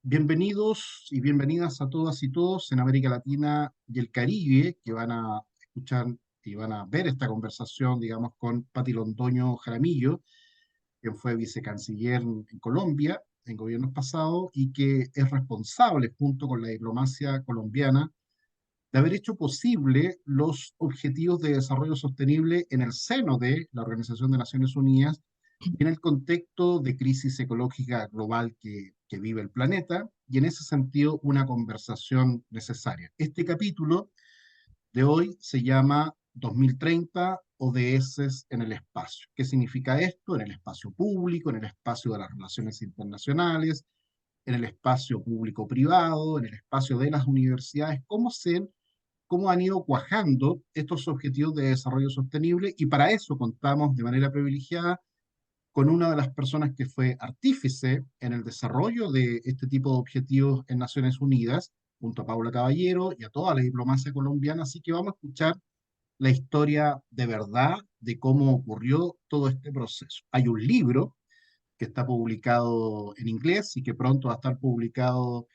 Bienvenidos y bienvenidas a todas y todos en América Latina y el Caribe que van a escuchar y van a ver esta conversación, digamos, con Patti Londoño Jaramillo, quien fue vicecanciller en Colombia en gobiernos pasados y que es responsable, junto con la diplomacia colombiana, de haber hecho posible los objetivos de desarrollo sostenible en el seno de la Organización de Naciones Unidas y en el contexto de crisis ecológica global que vive el planeta, y en ese sentido una conversación necesaria. Este capítulo de hoy se llama 2030 ODS en el espacio. ¿Qué significa esto? En el espacio público, en el espacio de las relaciones internacionales, en el espacio público-privado, en el espacio de las universidades, cómo han ido cuajando estos objetivos de desarrollo sostenible, y para eso contamos de manera privilegiada con una de las personas que fue artífice en el desarrollo de este tipo de objetivos en Naciones Unidas, junto a Paula Caballero y a toda la diplomacia colombiana. Así que vamos a escuchar la historia de verdad de cómo ocurrió todo este proceso. Hay un libro que está publicado en inglés y que pronto va a estar publicado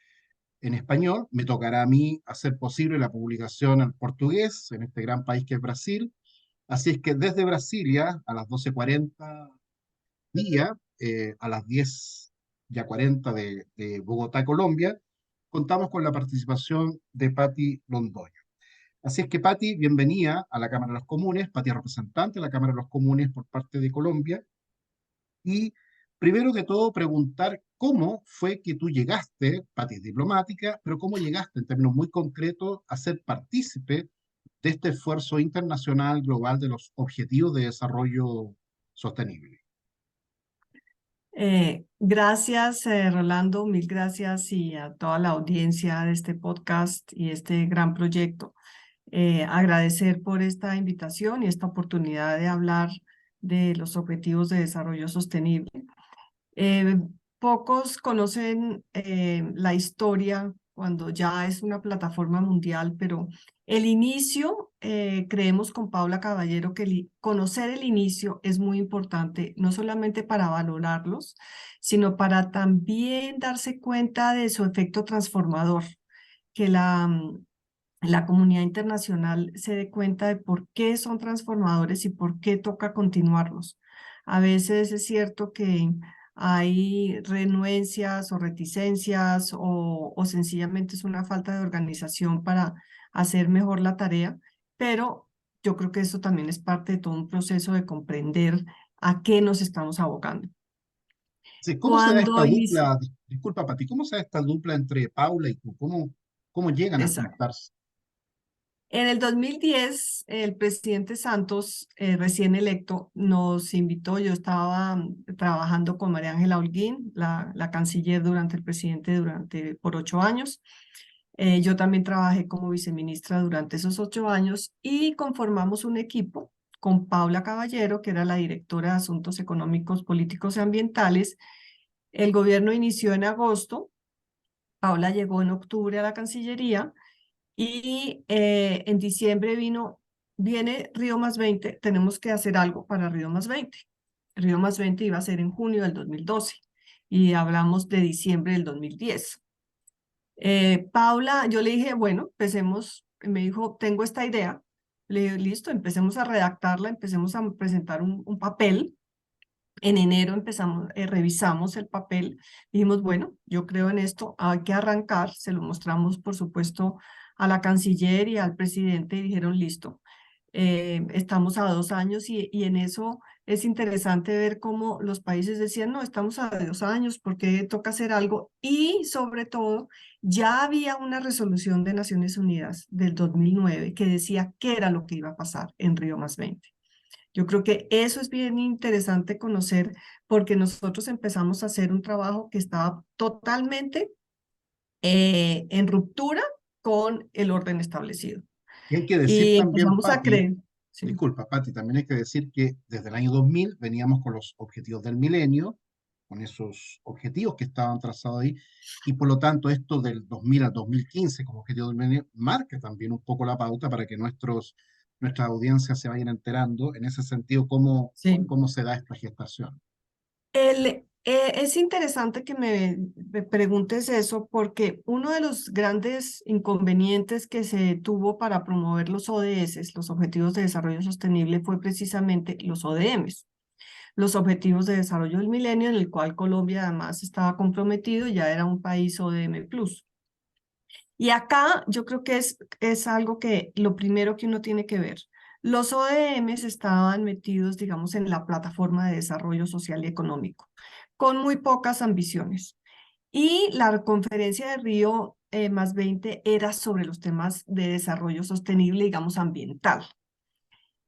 en español. Me tocará a mí hacer posible la publicación en portugués en este gran país que es Brasil. Así es que desde Brasilia, a las 12:40 día, a las 10:40 de Bogotá, Colombia, contamos con la participación de Patti Londoño. Así es que, Patti, bienvenida a la Cámara de los Comunes. Patti es representante de la Cámara de los Comunes por parte de Colombia. Y primero que todo, preguntar cómo fue que tú llegaste, Patti es diplomática, pero cómo llegaste en términos muy concretos a ser partícipe de este esfuerzo internacional global de los Objetivos de Desarrollo Sostenible. Gracias, Rolando, mil gracias y a toda la audiencia de este podcast y este gran proyecto. Agradecer por esta invitación y esta oportunidad de hablar de los objetivos de desarrollo sostenible. Eh, Pocos conocen la historia cuando ya es una plataforma mundial, pero el inicio, creemos con Paula Caballero que conocer el inicio es muy importante, no solamente para valorarlos, sino para también darse cuenta de su efecto transformador, que la comunidad internacional se dé cuenta de por qué son transformadores y por qué toca continuarlos. A veces es cierto que hay renuencias o reticencias o sencillamente es una falta de organización para hacer mejor la tarea, pero yo creo que eso también es parte de todo un proceso de comprender a qué nos estamos abocando. Sí, ¿cómo se da esta Cuando inició, dupla? Disculpa, Pati, ¿cómo se da esta dupla entre Paula y tú? ¿Cómo llegan a juntarse? en el 2010, el presidente Santos, recién electo, nos invitó. Yo estaba trabajando con María Ángela Holguín, la canciller durante el presidente por 8 años. Yo también trabajé como viceministra durante esos 8 años y conformamos un equipo con Paula Caballero, que era la directora de Asuntos Económicos, Políticos y Ambientales. El gobierno inició en agosto, Paula llegó en octubre a la Cancillería y en diciembre viene Río Más 20, tenemos que hacer algo para Río Más 20. Río Más 20 iba a ser en junio del 2012 y hablamos de diciembre del 2010. Paula, yo le dije, bueno, empecemos, me dijo, tengo esta idea. Le dije, listo, empecemos a redactarla, empecemos a presentar un papel. En enero revisamos el papel, dijimos, bueno, yo creo en esto, hay que arrancar, se lo mostramos, por supuesto, a la canciller y al presidente y dijeron, listo, estamos a 2 años y en eso es interesante ver cómo los países decían, no, estamos a 2 años, porque toca hacer algo? Y sobre todo, ya había una resolución de Naciones Unidas del 2009 que decía qué era lo que iba a pasar en Río Más 20. Yo creo que eso es bien interesante conocer porque nosotros empezamos a hacer un trabajo que estaba totalmente en ruptura con el orden establecido. Y hay que decir Y también, empezamos a Patti, creer, sí, disculpa, Patti, también hay que decir que desde el año 2000 veníamos con los objetivos del milenio, con esos objetivos que estaban trazados ahí, y por lo tanto esto del 2000 al 2015 como objetivo del milenio marca también un poco la pauta para que nuestras audiencias se vayan enterando en ese sentido sí. cómo se da esta gestación. Es interesante que me preguntes eso porque uno de los grandes inconvenientes que se tuvo para promover los ODS, los Objetivos de Desarrollo Sostenible, fue precisamente los ODMs, los Objetivos de Desarrollo del Milenio, en el cual Colombia además estaba comprometido, ya era un país ODM+. Y acá yo creo que es algo que lo primero que uno tiene que ver. Los ODMs estaban metidos, digamos, en la plataforma de desarrollo social y económico, con muy pocas ambiciones. Y la conferencia de Río +20 era sobre los temas de desarrollo sostenible, digamos, ambiental.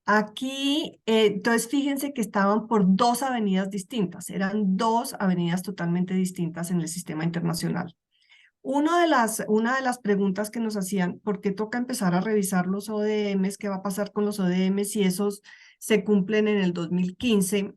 Aquí, entonces fíjense que estaban por dos avenidas distintas, eran dos avenidas totalmente distintas en el sistema internacional. Una de las preguntas que nos hacían, ¿por qué toca empezar a revisar los ODMs? ¿Qué va a pasar con los ODMs si esos se cumplen en el 2015?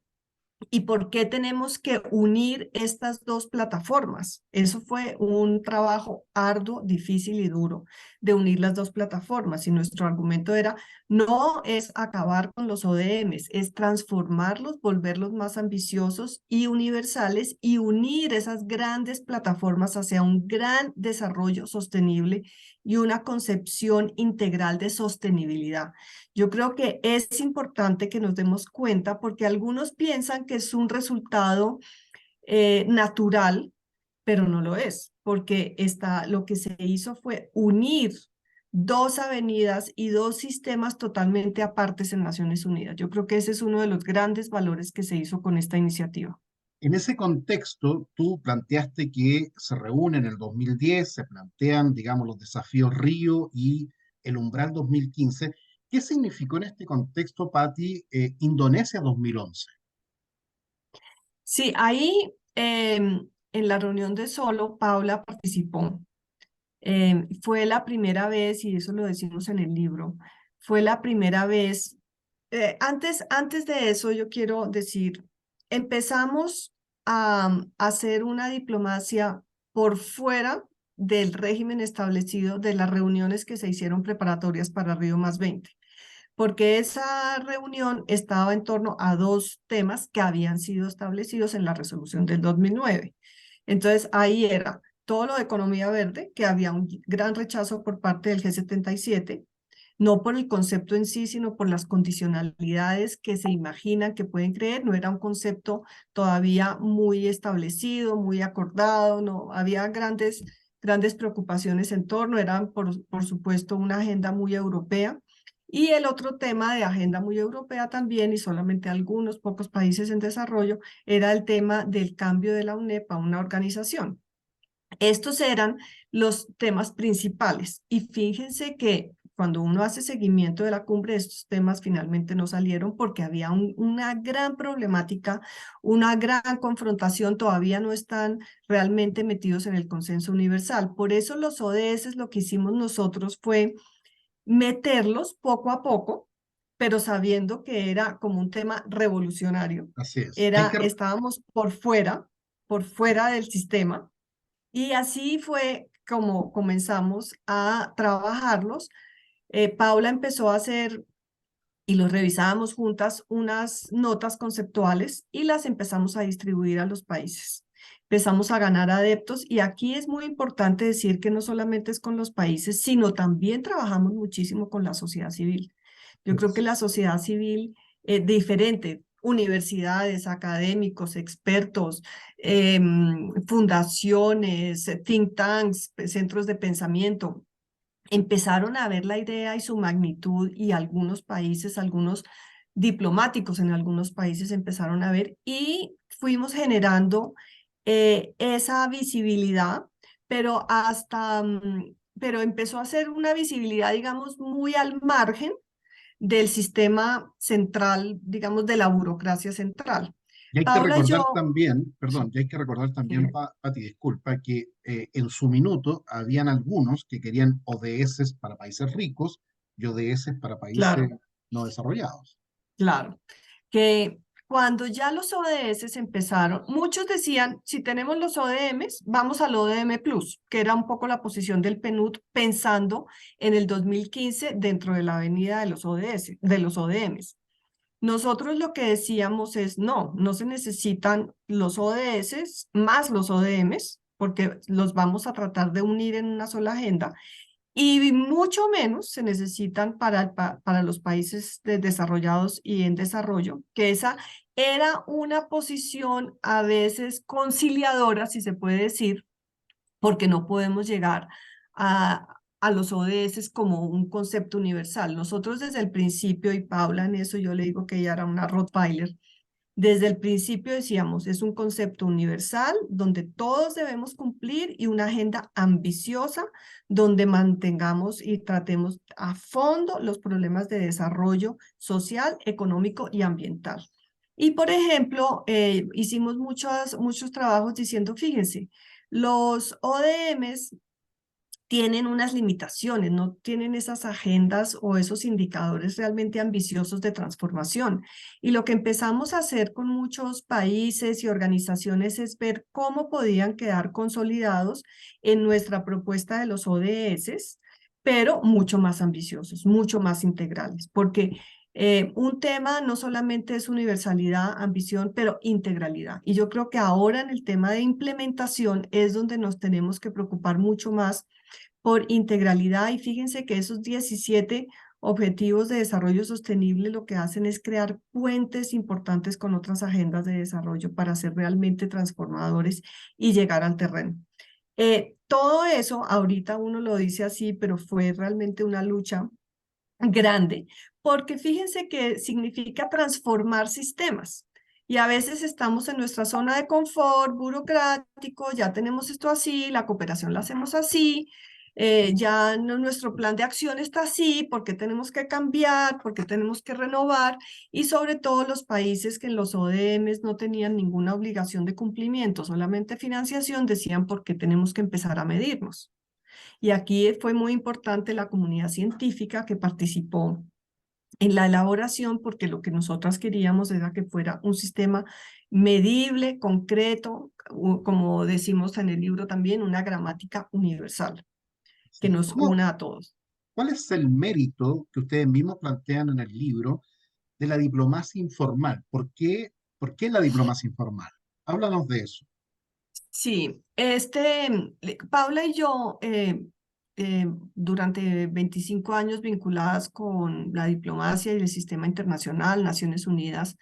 ¿Y por qué tenemos que unir estas dos plataformas? Eso fue un trabajo arduo, difícil y duro de unir las dos plataformas. Y nuestro argumento era, no es acabar con los ODMs, es transformarlos, volverlos más ambiciosos y universales y unir esas grandes plataformas hacia un gran desarrollo sostenible y una concepción integral de sostenibilidad. Yo creo que es importante que nos demos cuenta porque algunos piensan que es un resultado natural, pero no lo es, porque lo que se hizo fue unir dos avenidas y dos sistemas totalmente apartes en Naciones Unidas. Yo creo que ese es uno de los grandes valores que se hizo con esta iniciativa. En ese contexto, tú planteaste que se reúnen en el 2010, se plantean, digamos, los desafíos Río y el umbral 2015. ¿Qué significó en este contexto para ti Indonesia 2011? Sí, ahí en la reunión de Solo, Paula participó. Fue la primera vez, y eso lo decimos en el libro, fue la primera vez. Antes de eso, yo quiero decir, empezamos a hacer una diplomacia por fuera del régimen establecido de las reuniones que se hicieron preparatorias para Río +20, porque esa reunión estaba en torno a dos temas que habían sido establecidos en la resolución del 2009. Entonces ahí era todo lo de economía verde, que había un gran rechazo por parte del G77, no por el concepto en sí, sino por las condicionalidades que se imaginan que pueden creer. No era un concepto todavía muy establecido, muy acordado, no había grandes preocupaciones en torno, eran por supuesto una agenda muy europea. Y el otro tema de agenda muy europea también, y solamente algunos pocos países en desarrollo, era el tema del cambio de la UNEP a una organización. Estos eran los temas principales y fíjense que cuando uno hace seguimiento de la cumbre, estos temas finalmente no salieron porque había una gran problemática, una gran confrontación, todavía no están realmente metidos en el consenso universal. Por eso los ODS, lo que hicimos nosotros fue meterlos poco a poco, pero sabiendo que era como un tema revolucionario. Así es. Hay que, Estábamos por fuera del sistema y así fue como comenzamos a trabajarlos. Paula empezó a hacer, y los revisábamos juntas, unas notas conceptuales y las empezamos a distribuir a los países. Empezamos a ganar adeptos y aquí es muy importante decir que no solamente es con los países, sino también trabajamos muchísimo con la sociedad civil. Yo creo que la sociedad civil diferente, universidades, académicos, expertos, fundaciones, think tanks, centros de pensamiento, empezaron a ver la idea y su magnitud y algunos países, algunos diplomáticos en algunos países empezaron a ver y fuimos generando esa visibilidad, pero empezó a ser una visibilidad, digamos, muy al margen del sistema central, digamos, de la burocracia central. y hay que Paula y recordar yo, también, perdón, y hay que recordar también, sí, Pati, disculpa, que en su minuto habían algunos que querían ODS para países ricos y ODS para países claro, no desarrollados. claro, que cuando ya los ODS empezaron, muchos decían, si tenemos los ODMs, vamos al ODM+, que era un poco la posición del PNUD pensando en el 2015 dentro de la avenida de los ODS, de los ODMs. Nosotros lo que decíamos es, no, no se necesitan los ODS más los ODMs, porque los vamos a tratar de unir en una sola agenda, y mucho menos se necesitan para los países desarrollados y en desarrollo, que esa era una posición a veces conciliadora, si se puede decir, porque no podemos llegar a los ODS como un concepto universal. Nosotros desde el principio, y Paula en eso yo le digo que ella era una Rottweiler, desde el principio decíamos, es un concepto universal donde todos debemos cumplir y una agenda ambiciosa donde mantengamos y tratemos a fondo los problemas de desarrollo social, económico y ambiental. Y por ejemplo, hicimos muchos trabajos diciendo, fíjense, los ODMs tienen unas limitaciones, no tienen esas agendas o esos indicadores realmente ambiciosos de transformación. Y lo que empezamos a hacer con muchos países y organizaciones es ver cómo podían quedar consolidados en nuestra propuesta de los ODS, pero mucho más ambiciosos, mucho más integrales, porque un tema no solamente es universalidad, ambición, pero integralidad. Y yo creo que ahora en el tema de implementación es donde nos tenemos que preocupar mucho más por integralidad. Y fíjense que esos 17 objetivos de desarrollo sostenible lo que hacen es crear puentes importantes con otras agendas de desarrollo para ser realmente transformadores y llegar al terreno. Todo eso, ahorita uno lo dice así, pero fue realmente una lucha grande, porque fíjense que significa transformar sistemas. Y a veces estamos en nuestra zona de confort burocrático, ya tenemos esto así, la cooperación la hacemos así, ya nuestro plan de acción está así, porque tenemos que cambiar, porque tenemos que renovar, y sobre todo los países que en los ODMs no tenían ninguna obligación de cumplimiento, solamente financiación, decían por qué tenemos que empezar a medirnos. Y aquí fue muy importante la comunidad científica que participó en la elaboración, porque lo que nosotras queríamos era que fuera un sistema medible, concreto, como decimos en el libro también, una gramática universal que Sí. nos una a todos. ¿Cuál es el mérito que ustedes mismos plantean en el libro de la diplomacia informal? ¿Por qué la diplomacia informal? Háblanos de eso. Sí, Paula y yo, durante 25 años vinculadas con la diplomacia y el sistema internacional, Naciones Unidas,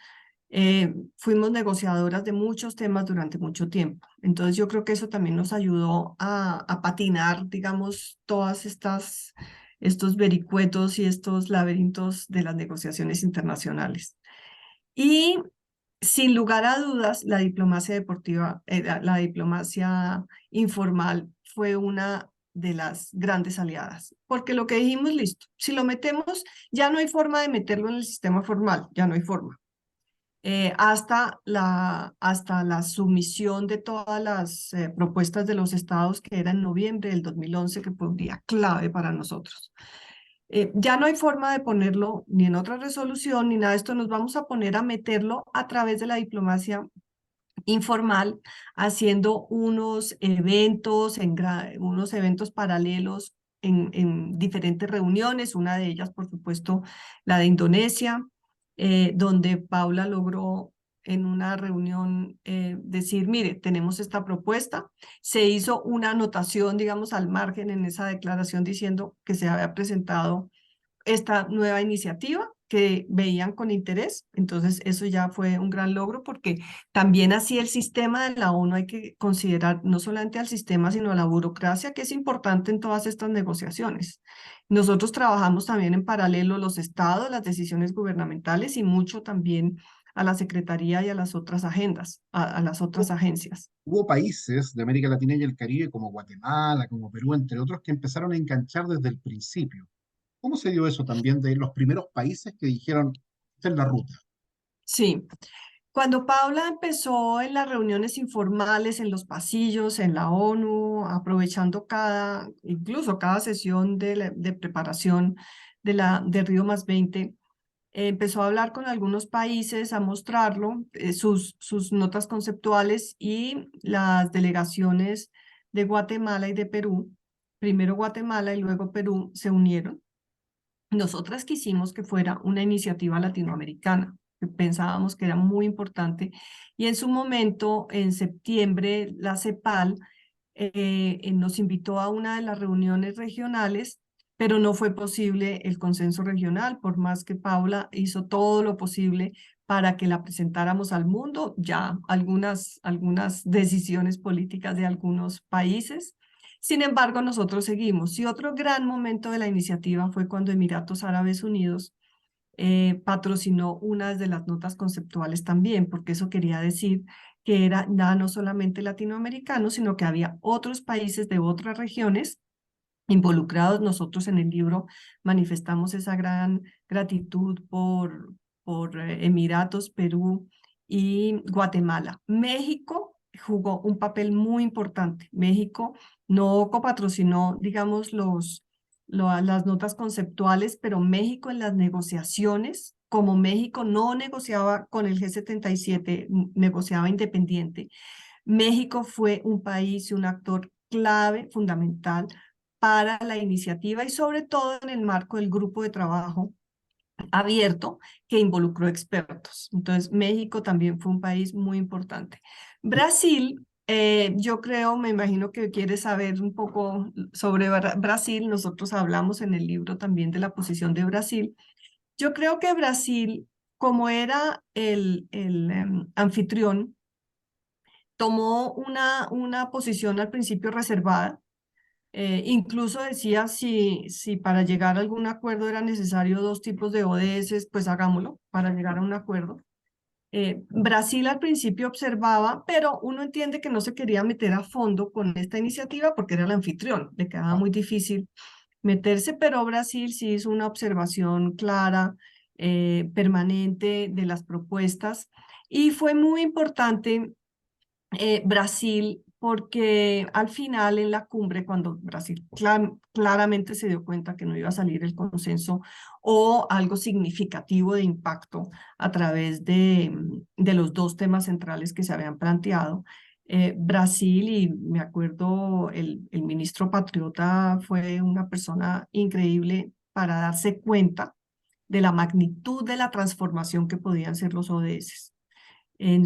fuimos negociadoras de muchos temas durante mucho tiempo. Entonces yo creo que eso también nos ayudó a patinar, digamos, estos vericuetos y estos laberintos de las negociaciones internacionales. Y sin lugar a dudas, la diplomacia deportiva, la diplomacia informal fue una de las grandes aliadas, porque lo que dijimos, listo, si lo metemos, ya no hay forma de meterlo en el sistema formal, ya no hay forma. Hasta la sumisión de todas las propuestas de los estados, que era en noviembre del 2011, que fue un día clave para nosotros. Ya no hay forma de ponerlo ni en otra resolución ni nada de esto, nos vamos a poner a meterlo a través de la diplomacia informal, haciendo unos eventos paralelos en diferentes reuniones, una de ellas, por supuesto, la de Indonesia, donde Paula logró en una reunión decir, mire, tenemos esta propuesta. Se hizo una anotación, digamos, al margen en esa declaración diciendo que se había presentado esta nueva iniciativa que veían con interés. Entonces, eso ya fue un gran logro porque también así el sistema de la ONU hay que considerar no solamente al sistema, sino a la burocracia, que es importante en todas estas negociaciones. Nosotros trabajamos también en paralelo los estados, las decisiones gubernamentales y mucho también a la Secretaría y a las otras agendas, a las otras agencias. Hubo países de América Latina y el Caribe, como Guatemala, como Perú, entre otros, que empezaron a enganchar desde el principio. ¿Cómo se dio eso también de los primeros países que dijeron, esta es la ruta? Sí, cuando Paula empezó en las reuniones informales, en los pasillos, en la ONU, aprovechando incluso cada sesión de preparación de Río Más 20, empezó a hablar con algunos países, a mostrarlo, sus notas conceptuales, y las delegaciones de Guatemala y de Perú, primero Guatemala y luego Perú, se unieron. Nosotras quisimos que fuera una iniciativa latinoamericana. que pensábamos que era muy importante. Y en su momento, en septiembre, la CEPAL nos invitó a una de las reuniones regionales, pero no fue posible el consenso regional, por más que Paula hizo todo lo posible para que la presentáramos al mundo, ya algunas decisiones políticas de algunos países. Sin embargo, nosotros seguimos. Y otro gran momento de la iniciativa fue cuando Emiratos Árabes Unidos patrocinó una de las notas conceptuales también, porque eso quería decir que era no solamente latinoamericano, sino que había otros países de otras regiones involucrados. Nosotros en el libro manifestamos esa gran gratitud por Emiratos, Perú y Guatemala. México jugó un papel muy importante. México no copatrocinó, digamos, las notas conceptuales, pero México en las negociaciones, como México no negociaba con el G77, negociaba independiente, México fue un país y un actor clave, fundamental para la iniciativa y sobre todo en el marco del grupo de trabajo abierto que involucró expertos. Entonces, México también fue un país muy importante. Brasil, yo creo, me imagino que quieres saber un poco sobre Brasil. Nosotros hablamos en el libro también de la posición de Brasil. Yo creo que Brasil, como era el anfitrión, tomó una posición al principio reservada. Incluso decía si para llegar a algún acuerdo era necesario dos tipos de ODS, pues hagámoslo para llegar a un acuerdo. Brasil al principio observaba, pero uno entiende que no se quería meter a fondo con esta iniciativa porque era el anfitrión, le quedaba Ah, muy difícil meterse, pero Brasil sí hizo una observación clara, permanente de las propuestas y fue muy importante Brasil, porque al final en la cumbre, cuando Brasil claramente se dio cuenta que no iba a salir el consenso o algo significativo de impacto a través de los dos temas centrales que se habían planteado, Brasil, y me acuerdo, el ministro Patriota fue una persona increíble para darse cuenta de la magnitud de la transformación que podían ser los ODS. En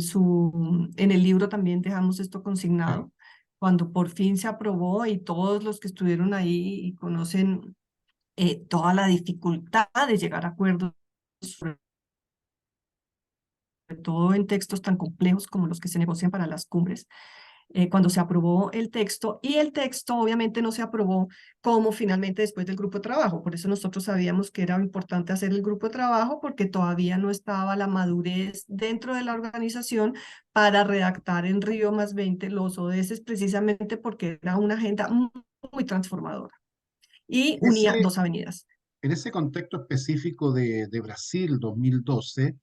el libro también dejamos esto sí. consignado, cuando por fin se aprobó y todos los que estuvieron ahí y conocen toda la dificultad de llegar a acuerdos, sobre todo en textos tan complejos como los que se negocian para las cumbres, cuando se aprobó el texto, y el texto obviamente no se aprobó como finalmente después del grupo de trabajo. Por eso nosotros sabíamos que era importante hacer el grupo de trabajo, porque todavía no estaba la madurez dentro de la organización para redactar en Río+20 los ODS, precisamente porque era una agenda muy transformadora y En unía ese, dos avenidas. en ese contexto específico de Brasil 2012,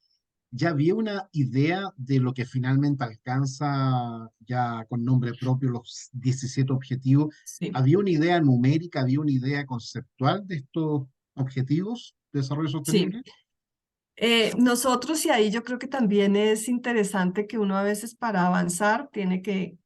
ya había una idea de lo que finalmente alcanza ya con nombre propio los 17 objetivos. Sí. ¿Había una idea numérica, había una idea conceptual de estos objetivos de desarrollo Sí, sostenible? nosotros y ahí yo creo que también es interesante que uno a veces para avanzar tiene que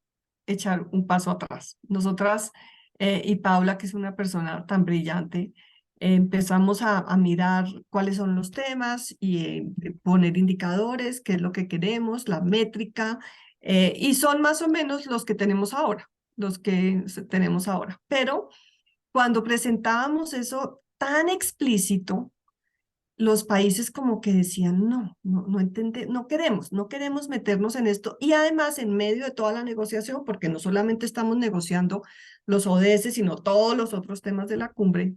echar un paso atrás. Nosotras y Paula, que es una persona tan brillante, empezamos a mirar cuáles son los temas y poner indicadores, qué es lo que queremos, la métrica, y son más o menos los que tenemos ahora, los que tenemos ahora. Pero cuando presentábamos eso tan explícito, los países como que decían, no queremos meternos en esto. Y además, en medio de toda la negociación, porque no solamente estamos negociando los ODS, sino todos los otros temas de la cumbre,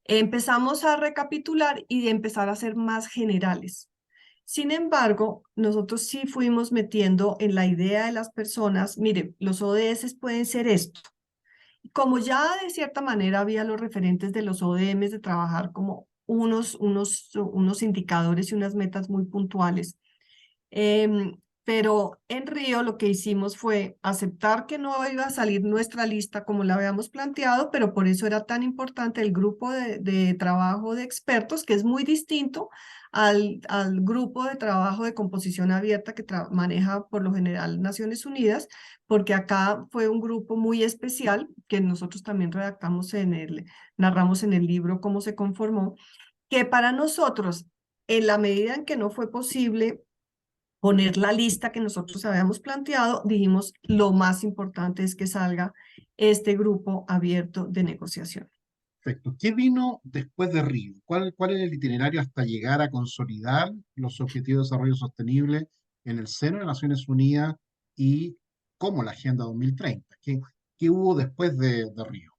empezamos a recapitular y empezar a ser más generales. Sin embargo, nosotros sí fuimos metiendo en la idea de las personas, mire, los ODS pueden ser esto. Como ya de cierta manera había los referentes de los ODMs de trabajar como unos indicadores y unas metas muy puntuales, pero en Río lo que hicimos fue aceptar que no iba a salir nuestra lista como la habíamos planteado, pero por eso era tan importante el grupo de trabajo de expertos, que es muy distinto al grupo de trabajo de composición abierta que maneja por lo general Naciones Unidas, porque acá fue un grupo muy especial que nosotros también narramos en el libro cómo se conformó, que para nosotros en la medida en que no fue posible poner la lista que nosotros habíamos planteado, dijimos lo más importante es que salga este grupo abierto de negociación. Perfecto. ¿Qué vino después de Río? ¿Cuál es el itinerario hasta llegar a consolidar los Objetivos de Desarrollo Sostenible en el seno de Naciones Unidas y como la Agenda 2030? ¿Qué hubo después de Río?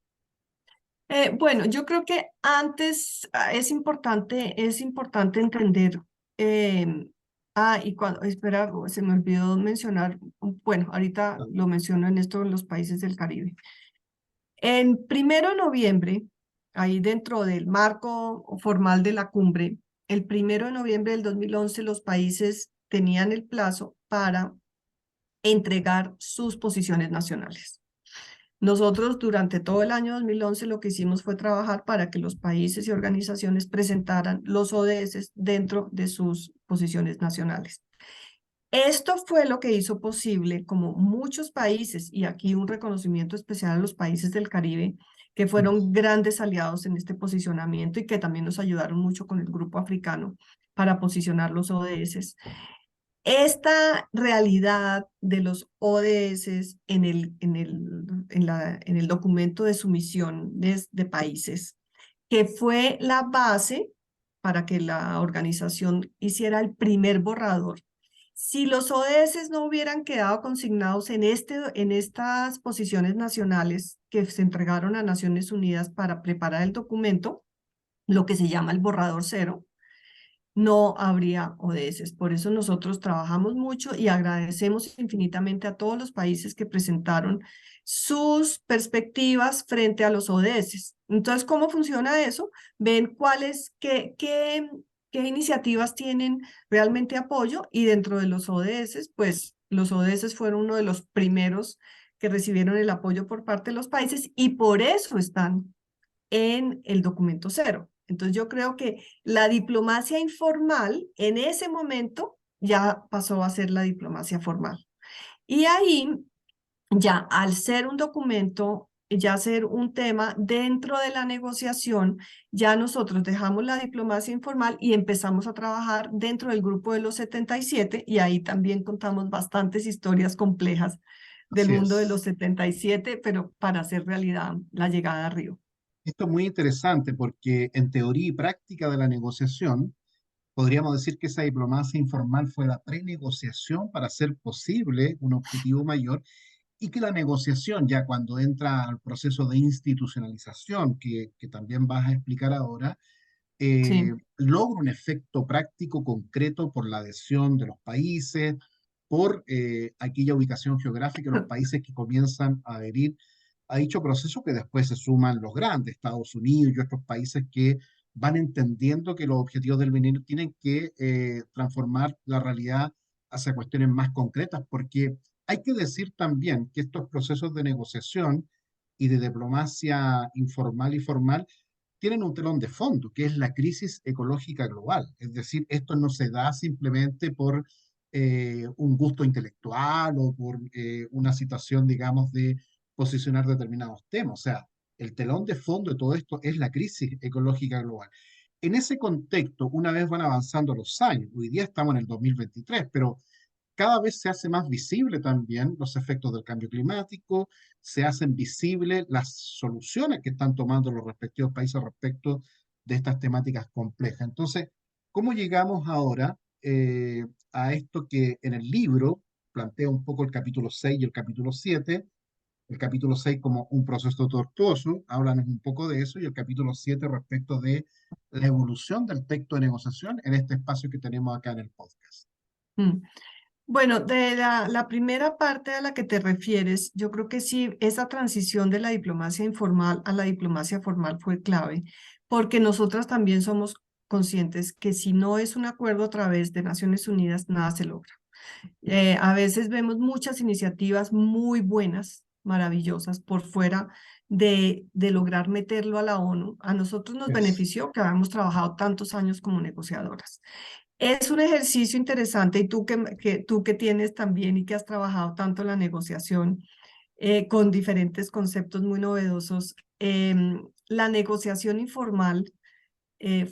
Bueno, yo creo que antes es importante entender, y cuando, espera, se me olvidó mencionar, bueno, ahorita lo menciono en esto en los países del Caribe. En 1 de noviembre, ahí dentro del marco formal de la cumbre, el 1 de noviembre del 2011 los países tenían el plazo para entregar sus posiciones nacionales. Nosotros durante todo el año 2011 lo que hicimos fue trabajar para que los países y organizaciones presentaran los ODS dentro de sus posiciones nacionales. Esto fue lo que hizo posible, como muchos países, y aquí un reconocimiento especial a los países del Caribe, que fueron grandes aliados en este posicionamiento y que también nos ayudaron mucho con el grupo africano para posicionar los ODS. Esta realidad de los ODS en el documento de sumisión de países, que fue la base para que la organización hiciera el primer borrador. Si los ODS no hubieran quedado consignados en estas posiciones nacionales que se entregaron a Naciones Unidas para preparar el documento, lo que se llama el borrador cero, no habría ODS. Por eso nosotros trabajamos mucho y agradecemos infinitamente a todos los países que presentaron sus perspectivas frente a los ODS. Entonces, ¿cómo funciona eso? Ven qué iniciativas tienen realmente apoyo y dentro de los ODS, pues los ODS fueron uno de los primeros que recibieron el apoyo por parte de los países y por eso están en el documento cero. Entonces yo creo que la diplomacia informal en ese momento ya pasó a ser la diplomacia formal. Y ahí ya al ser un documento, ya ser un tema dentro de la negociación, ya nosotros dejamos la diplomacia informal y empezamos a trabajar dentro del grupo de los 77 y ahí también contamos bastantes historias complejas del Así mundo de los es. 77, pero para hacer realidad la llegada a Río. Esto es muy interesante porque en teoría y práctica de la negociación, podríamos decir que esa diplomacia informal fue la prenegociación para hacer posible un objetivo mayor y que la negociación, ya cuando entra al proceso de institucionalización, que también vas a explicar ahora, Sí. logra un efecto práctico concreto por la adhesión de los países, por aquella ubicación geográfica de los países que comienzan a adherir a dicho proceso, que después se suman los grandes, Estados Unidos y otros países que van entendiendo que los objetivos del milenio tienen que transformar la realidad hacia cuestiones más concretas, porque hay que decir también que estos procesos de negociación y de diplomacia informal y formal tienen un telón de fondo, que es la crisis ecológica global. Es decir, esto no se da simplemente por un gusto intelectual o por una situación, digamos, de posicionar determinados temas. O sea, el telón de fondo de todo esto es la crisis ecológica global. En ese contexto, una vez van avanzando los años, hoy día estamos en el 2023, pero cada vez se hace más visible también los efectos del cambio climático, se hacen visibles las soluciones que están tomando los respectivos países respecto de estas temáticas complejas. Entonces, ¿cómo llegamos ahora a esto que en el libro plantea un poco el capítulo 6 y el capítulo 7? El capítulo 6 como un proceso tortuoso, háblanos un poco de eso, y el capítulo 7 respecto de la evolución del texto de negociación en este espacio que tenemos acá en el podcast. Mm. Bueno, de la primera parte a la que te refieres, yo creo que sí, esa transición de la diplomacia informal a la diplomacia formal fue clave, porque nosotras también somos conscientes que si no es un acuerdo a través de Naciones Unidas, nada se logra. A veces vemos muchas iniciativas muy buenas, maravillosas, por fuera de lograr meterlo a la ONU. A nosotros nos Es. benefició que habíamos trabajado tantos años como negociadoras. Es un ejercicio interesante y tú que tienes también y que has trabajado tanto en la negociación con diferentes conceptos muy novedosos, la negociación informal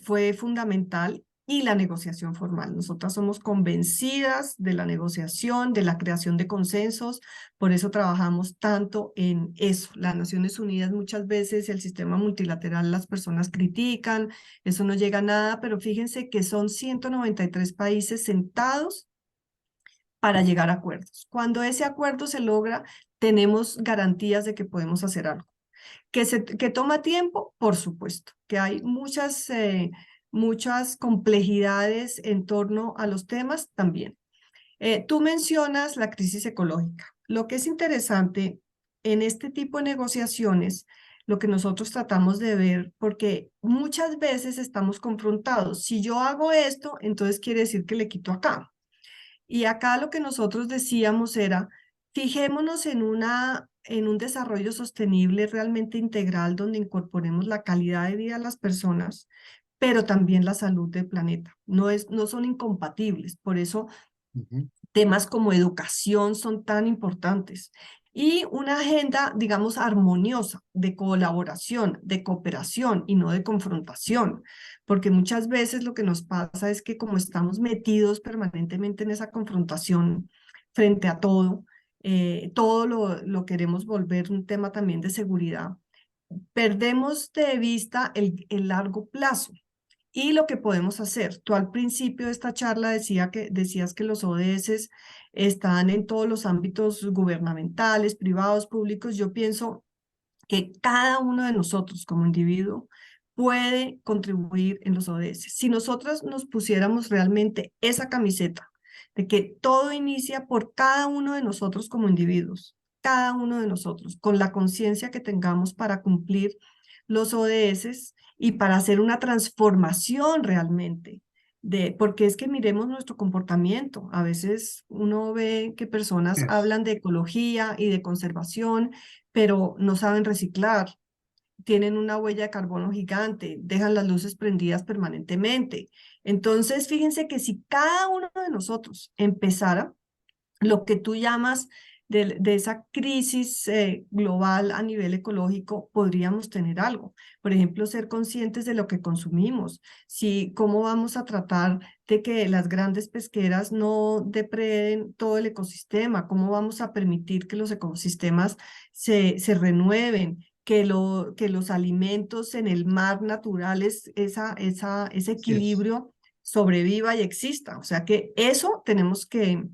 fue fundamental y la negociación formal. Nosotras somos convencidas de la negociación, de la creación de consensos, por eso trabajamos tanto en eso. Las Naciones Unidas muchas veces, el sistema multilateral, las personas critican, eso no llega a nada, pero fíjense que son 193 países sentados para llegar a acuerdos. Cuando ese acuerdo se logra, tenemos garantías de que podemos hacer algo. Que toma tiempo, por supuesto, que hay muchas complejidades en torno a los temas también. Tú mencionas la crisis ecológica. Lo que es interesante en este tipo de negociaciones, lo que nosotros tratamos de ver, porque muchas veces estamos confrontados. Si yo hago esto, entonces quiere decir que le quito acá. Y acá lo que nosotros decíamos era, fijémonos en un desarrollo sostenible realmente integral donde incorporemos la calidad de vida de las personas, pero también la salud del planeta. No son incompatibles. Por eso Ujú. temas como educación son tan importantes. Y una agenda, digamos, armoniosa de colaboración, de cooperación y no de confrontación, porque muchas veces lo que nos pasa es que como estamos metidos permanentemente en esa confrontación frente a todo, todo lo queremos volver un tema también de seguridad, perdemos de vista el largo plazo y lo que podemos hacer. Tú al principio de esta charla decías que los ODS están en todos los ámbitos gubernamentales, privados, públicos. Yo pienso que cada uno de nosotros como individuo puede contribuir en los ODS. Si nosotros nos pusiéramos realmente esa camiseta de que todo inicia por cada uno de nosotros como individuos, cada uno de nosotros, con la conciencia que tengamos para cumplir los ODS y para hacer una transformación realmente. Porque es que miremos nuestro comportamiento. A veces uno ve que personas Es, hablan de ecología y de conservación, pero no saben reciclar, tienen una huella de carbono gigante, dejan las luces prendidas permanentemente. Entonces, fíjense que si cada uno de nosotros empezara lo que tú llamas de esa crisis global a nivel ecológico, podríamos tener algo. Por ejemplo, ser conscientes de lo que consumimos, si, cómo vamos a tratar de que las grandes pesqueras no depreden todo el ecosistema, cómo vamos a permitir que los ecosistemas se renueven, que los alimentos en el mar naturales, ese así es. equilibrio sobreviva y exista. O sea que eso tenemos que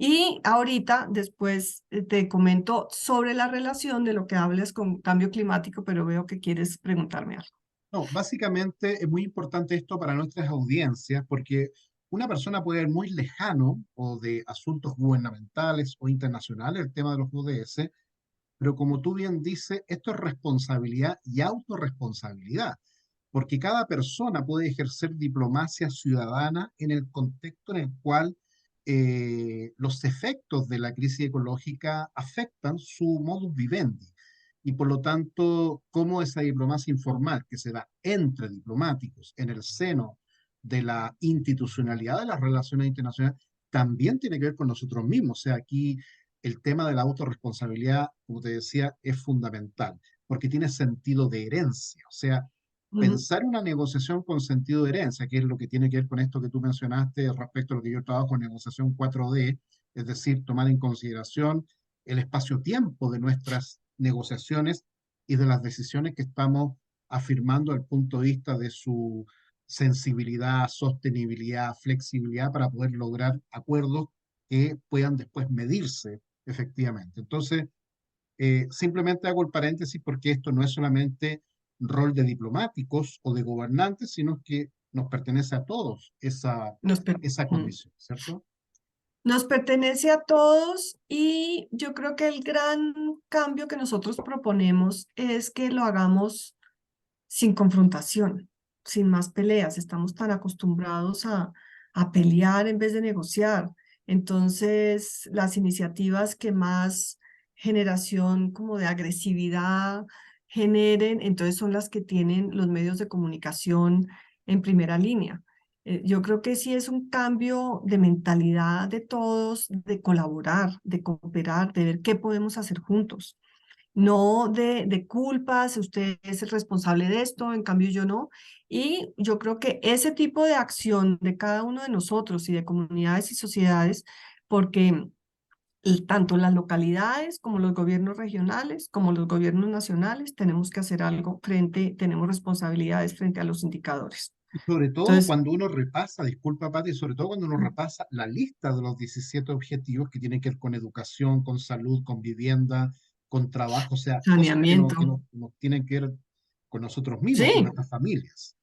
y ahorita, después te comento sobre la relación de lo que hables con cambio climático, pero veo que quieres preguntarme algo. No, básicamente es muy importante esto para nuestras audiencias porque una persona puede ver muy lejano o de asuntos gubernamentales o internacionales el tema de los ODS, pero como tú bien dices, esto es responsabilidad y autorresponsabilidad, porque cada persona puede ejercer diplomacia ciudadana en el contexto en el cual los efectos de la crisis ecológica afectan su modus vivendi. Y por lo tanto, cómo esa diplomacia informal que se da entre diplomáticos en el seno de la institucionalidad de las relaciones internacionales también tiene que ver con nosotros mismos. O sea, aquí el tema de la autorresponsabilidad, como te decía, es fundamental, porque tiene sentido de herencia. O sea, Ujú. pensar una negociación con sentido de herencia, que es lo que tiene que ver con esto que tú mencionaste respecto a lo que yo trabajo en negociación 4D, es decir, tomar en consideración el espacio-tiempo de nuestras negociaciones y de las decisiones que estamos afirmando desde el punto de vista de su sensibilidad, sostenibilidad, flexibilidad para poder lograr acuerdos que puedan después medirse efectivamente. Entonces, simplemente hago el paréntesis porque esto no es solamente rol de diplomáticos o de gobernantes, sino que nos pertenece a todos Nos, per- esa mm. condición, ¿cierto? Nos pertenece a todos y yo creo que el gran cambio que nosotros proponemos es que lo hagamos sin confrontación, sin más peleas. Estamos tan acostumbrados a pelear en vez de negociar. Entonces, las iniciativas que más generación como de agresividad generen, entonces son las que tienen los medios de comunicación en primera línea. Yo creo que sí es un cambio de mentalidad de todos, de colaborar, de cooperar, de ver qué podemos hacer juntos. no de culpas, usted es el responsable de esto, en cambio yo no. Y yo creo que ese tipo de acción de cada uno de nosotros y de comunidades y sociedades, porque tanto las localidades como los gobiernos regionales, como los gobiernos nacionales, tenemos que hacer algo tenemos responsabilidades frente a los indicadores. Y sobre todo Entonces, cuando uno repasa, disculpa Pati, sobre todo cuando uno repasa la lista de los 17 objetivos que tienen que ver con educación, con salud, con vivienda, con trabajo, o sea, cosas que saneamiento. nos tienen que ver con nosotros mismos, con Sí, nuestras familias.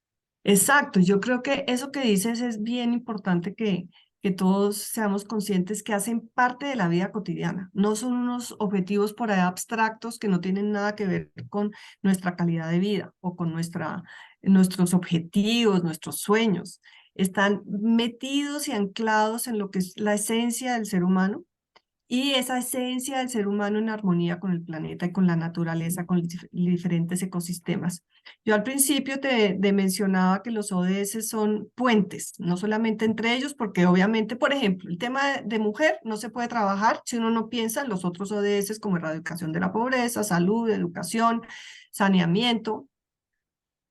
exacto, yo creo que eso que dices es bien importante que todos seamos conscientes que hacen parte de la vida cotidiana. No son unos objetivos por ahí abstractos que no tienen nada que ver con nuestra calidad de vida o con nuestros objetivos, nuestros sueños. Están metidos y anclados en lo que es la esencia del ser humano y esa esencia del ser humano en armonía con el planeta y con la naturaleza, con los diferentes ecosistemas. Yo al principio te mencionaba que los ODS son puentes, no solamente entre ellos, porque obviamente, por ejemplo, el tema de mujer no se puede trabajar si uno no piensa en los otros ODS como erradicación de la pobreza, salud, educación, saneamiento,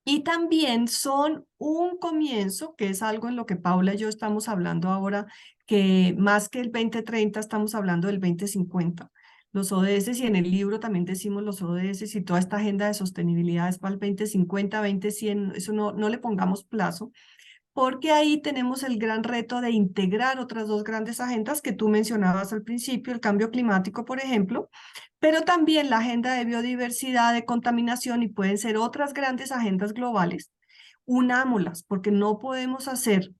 y también son un comienzo, que es algo en lo que Paula y yo estamos hablando ahora, que más que el 2030 estamos hablando del 2050. Los ODS, y en el libro también decimos los ODS y toda esta agenda de sostenibilidad es para el 2050, 2100, eso no le pongamos plazo, porque ahí tenemos el gran reto de integrar otras dos grandes agendas que tú mencionabas al principio, el cambio climático, por ejemplo, pero también la agenda de biodiversidad, de contaminación, y pueden ser otras grandes agendas globales. Unámoslas, porque no podemos hacer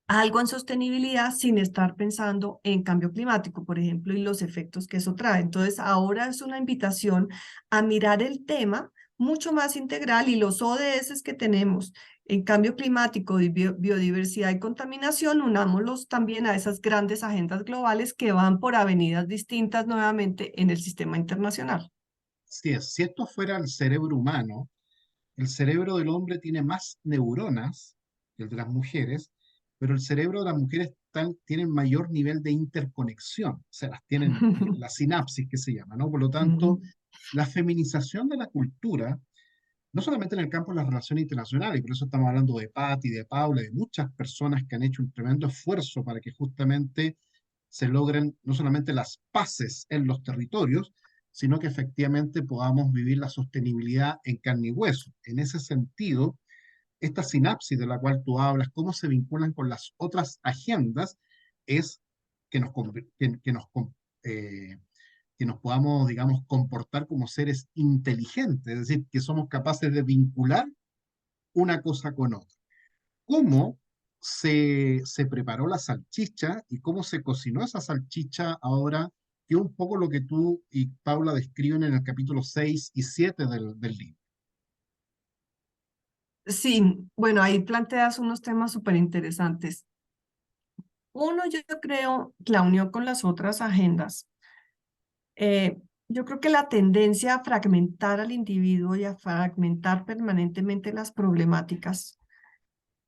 algo en sostenibilidad sin estar pensando en cambio climático, por ejemplo, y los efectos que eso trae. Entonces, ahora es una invitación a mirar el tema mucho más integral, y los ODS que tenemos en cambio climático, biodiversidad y contaminación, unámoslos también a esas grandes agendas globales que van por avenidas distintas nuevamente en el sistema internacional. Si esto fuera el cerebro humano, el cerebro del hombre tiene más neuronas que el de las mujeres, pero el cerebro de las mujeres tiene mayor nivel de interconexión, o sea, las tienen la sinapsis que se llama, ¿no? Por lo tanto, Mm. la feminización de la cultura, no solamente en el campo de las relaciones internacionales, y por eso estamos hablando de Patti, de Paula, de muchas personas que han hecho un tremendo esfuerzo para que justamente se logren no solamente las paces en los territorios, sino que efectivamente podamos vivir la sostenibilidad en carne y hueso. En ese sentido, esta sinapsis de la cual tú hablas, cómo se vinculan con las otras agendas, es que eh, que nos podamos, digamos, comportar como seres inteligentes, es decir, que somos capaces de vincular una cosa con otra. ¿Cómo se preparó la salchicha y cómo se cocinó esa salchicha ahora? Que es un poco lo que tú y Paula describen en el capítulo 6 y 7 del libro. Sí, bueno, ahí planteas unos temas súper interesantes. Uno, yo creo, la unión con las otras agendas. Yo creo que la tendencia a fragmentar al individuo y a fragmentar permanentemente las problemáticas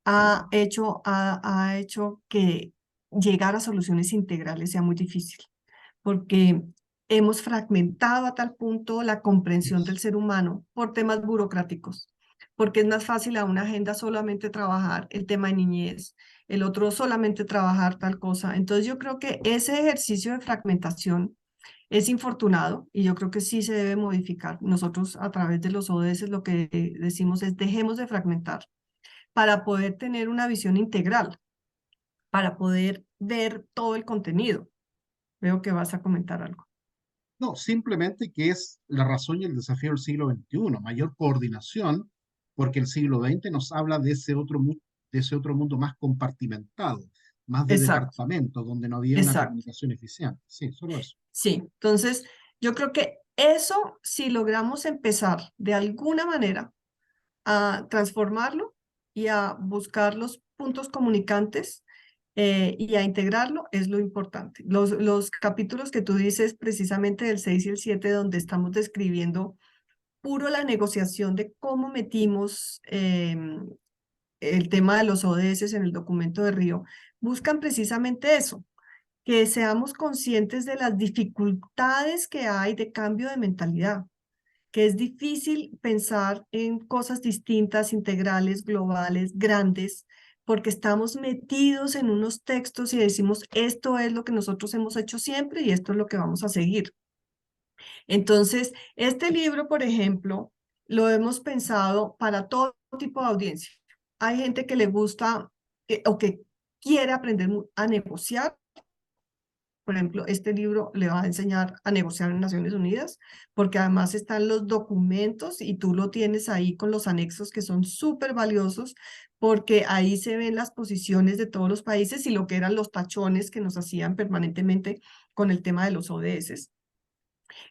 ha hecho que llegar a soluciones integrales sea muy difícil, porque hemos fragmentado a tal punto la comprensión del ser humano por temas burocráticos, porque es más fácil a una agenda solamente trabajar el tema de niñez, el otro solamente trabajar tal cosa. Entonces yo creo que ese ejercicio de fragmentación es infortunado y yo creo que sí se debe modificar. Nosotros a través de los ODS lo que decimos es dejemos de fragmentar para poder tener una visión integral, para poder ver todo el contenido. Veo que vas a comentar algo. No, simplemente que es la razón y el desafío del siglo XXI, mayor coordinación, porque el siglo XX nos habla de ese otro mundo más compartimentado, más de Exacto, departamentos, donde no había una exacto. comunicación eficiente. Sí, solo eso. Sí, entonces yo creo que eso, si logramos empezar de alguna manera a transformarlo y a buscar los puntos comunicantes y a integrarlo, es lo importante. Los capítulos que tú dices, precisamente del 6 y el 7, donde estamos describiendo puro la negociación de cómo metimos el tema de los ODS en el documento de Río, buscan precisamente eso, que seamos conscientes de las dificultades que hay de cambio de mentalidad. que es difícil pensar en cosas distintas, integrales, globales, grandes, porque estamos metidos en unos textos y decimos, esto es lo que nosotros hemos hecho siempre y esto es lo que vamos a seguir. Entonces, este libro, por ejemplo, lo hemos pensado para todo tipo de audiencia. Hay gente que le gusta o que quiere aprender a negociar. Por ejemplo, este libro le va a enseñar a negociar en Naciones Unidas, porque además están los documentos y tú lo tienes ahí con los anexos que son súper valiosos, porque ahí se ven las posiciones de todos los países y lo que eran los tachones que nos hacían permanentemente con el tema de los ODS,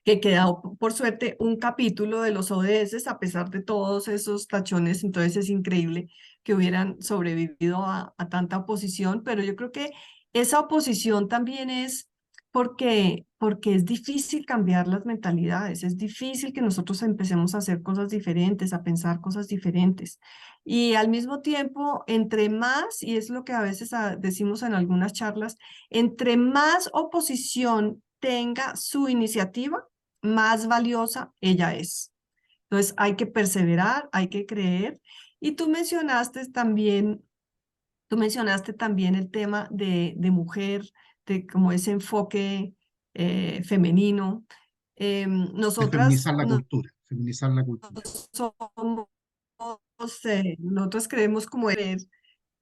que quedó por suerte un capítulo de los ODS a pesar de todos esos tachones, entonces es increíble que hubieran sobrevivido a tanta oposición, pero yo creo que esa oposición también es porque es difícil cambiar las mentalidades, es difícil que nosotros empecemos a hacer cosas diferentes, a pensar cosas diferentes. Y al mismo tiempo, entre más, y es lo que a veces decimos en algunas charlas, entre más oposición tenga su iniciativa, más valiosa ella es. Entonces hay que perseverar, hay que creer. Y tú mencionaste también el tema de mujer, de como ese enfoque femenino. de Nosotras feminizar la no cultura, feminizar la cultura. somos, nosotras creemos como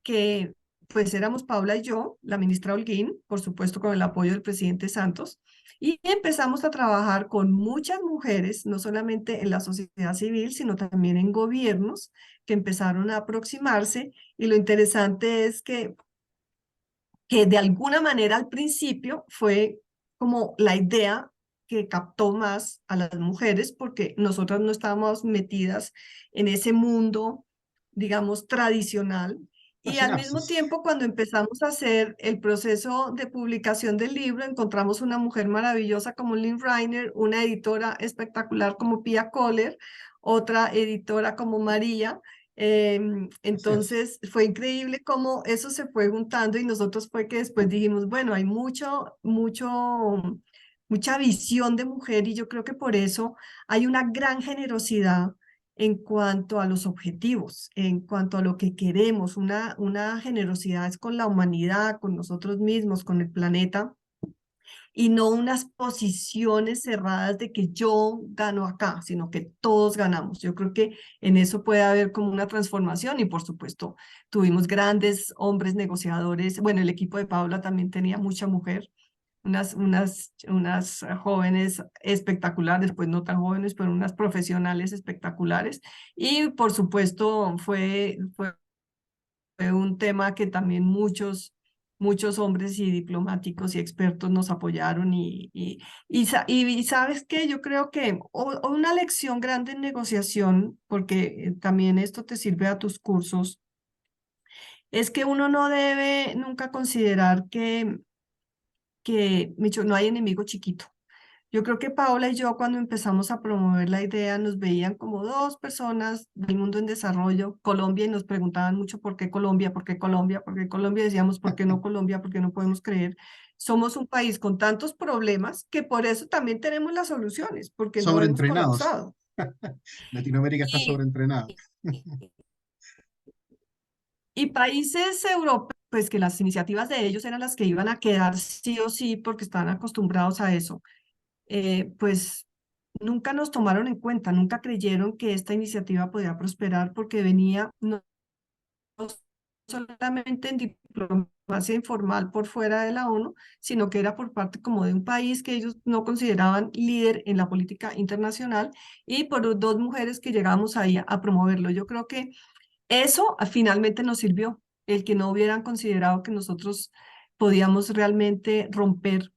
que pues éramos Paula y yo, la ministra Holguín, por supuesto con el apoyo del presidente Santos, y empezamos a trabajar con muchas mujeres, no solamente en la sociedad civil, sino también en gobiernos que empezaron a aproximarse. Y lo interesante es que de alguna manera al principio fue como la idea que captó más a las mujeres porque nosotras no estábamos metidas en ese mundo, digamos, tradicional. La Y al mismo sinapsis. tiempo, cuando empezamos a hacer el proceso de publicación del libro, encontramos una mujer maravillosa como Lynn Reiner, una editora espectacular como Pia Kohler, otra editora como María, Así es. entonces fue increíble cómo eso se fue juntando y nosotros fue que después dijimos, bueno, hay mucha visión de mujer y yo creo que por eso hay una gran generosidad en cuanto a los objetivos, en cuanto a lo que queremos, una generosidad es con la humanidad, con nosotros mismos, con el planeta y no unas posiciones cerradas de que yo gano acá, sino que todos ganamos. Yo creo que en eso puede haber como una transformación y por supuesto tuvimos grandes hombres negociadores. Bueno, el equipo de Paula también tenía mucha mujer. Unas jóvenes espectaculares, pues no tan jóvenes, pero unas profesionales espectaculares. Y por supuesto fue un tema que también muchos hombres y diplomáticos y expertos nos apoyaron y sabes qué, yo creo que una lección grande en negociación, porque también esto te sirve a tus cursos, es que uno no debe nunca considerar Micho, no hay enemigo chiquito. Yo creo que Paola y yo cuando empezamos a promover la idea nos veían como dos personas del mundo en desarrollo, Colombia, y nos preguntaban mucho por qué Colombia, por qué Colombia, por qué Colombia, decíamos por qué no Colombia, porque no podemos creer. Somos un país con tantos problemas que por eso también tenemos las soluciones, porque no hemos Sobreentrenados. colapsado. Latinoamérica está Y, sobreentrenada. y países europeos, pues que las iniciativas de ellos eran las que iban a quedar sí o sí porque estaban acostumbrados a eso, pues nunca nos tomaron en cuenta, nunca creyeron que esta iniciativa podía prosperar porque venía no solamente en diplomacia informal por fuera de la ONU, sino que era por parte como de un país que ellos no consideraban líder en la política internacional y por dos mujeres que llegamos ahí a promoverlo. Yo creo que eso finalmente nos sirvió, el que no hubieran considerado que nosotros podíamos realmente romper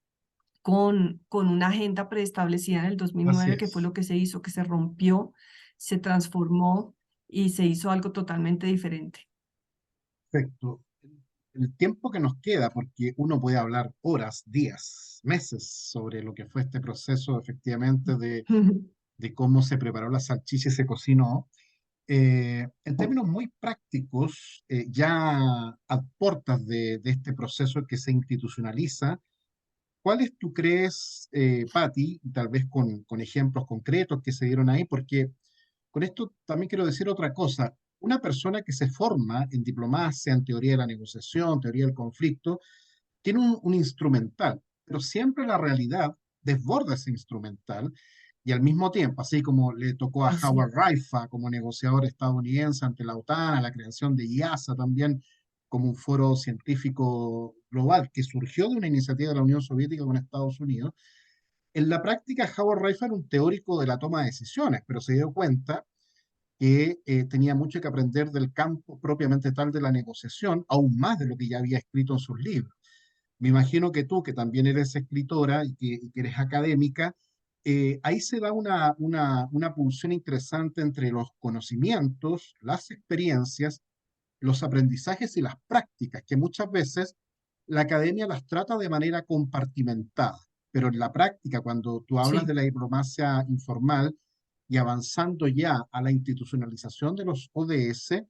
con una agenda preestablecida en el Así 2009, que fue es. lo que se hizo, que se rompió, se transformó y se hizo algo totalmente diferente. Perfecto. El tiempo que nos queda, porque uno puede hablar horas, días, meses sobre lo que fue este proceso efectivamente de cómo se preparó la salchicha y se cocinó. En términos muy prácticos, ya a puertas de este proceso que se institucionaliza, ¿cuáles tú crees, Patti, y tal vez con ejemplos concretos que se dieron ahí? Porque con esto también quiero decir otra cosa. Una persona que se forma en diplomacia, en teoría de la negociación, teoría del conflicto, tiene un instrumental, pero siempre la realidad desborda ese instrumental y al mismo tiempo, así como le tocó a Así, Howard Raifa como negociador estadounidense ante la OTAN, a la creaón de IASA también como un foro científico global que surgió de una iniciativa de la Unión Soviética con Estados Unidos, en la práctica Howard Raifa era un teórico de la toma de decisiones, pero se dio cuenta que tenía mucho que aprender del campo propiamente tal de la negociación, aún más de lo que ya había escrito en sus libros. Me imagino que tú, que también eres escritora y que eres académica, ahí se da una pulsión interesante entre los conocimientos, las experiencias, los aprendizajes y las prácticas, que muchas veces la academia las trata de manera compartimentada, pero en la práctica, cuando tú hablas de sí. la diplomacia informal y avanzando ya a la institucionalización de los ODS,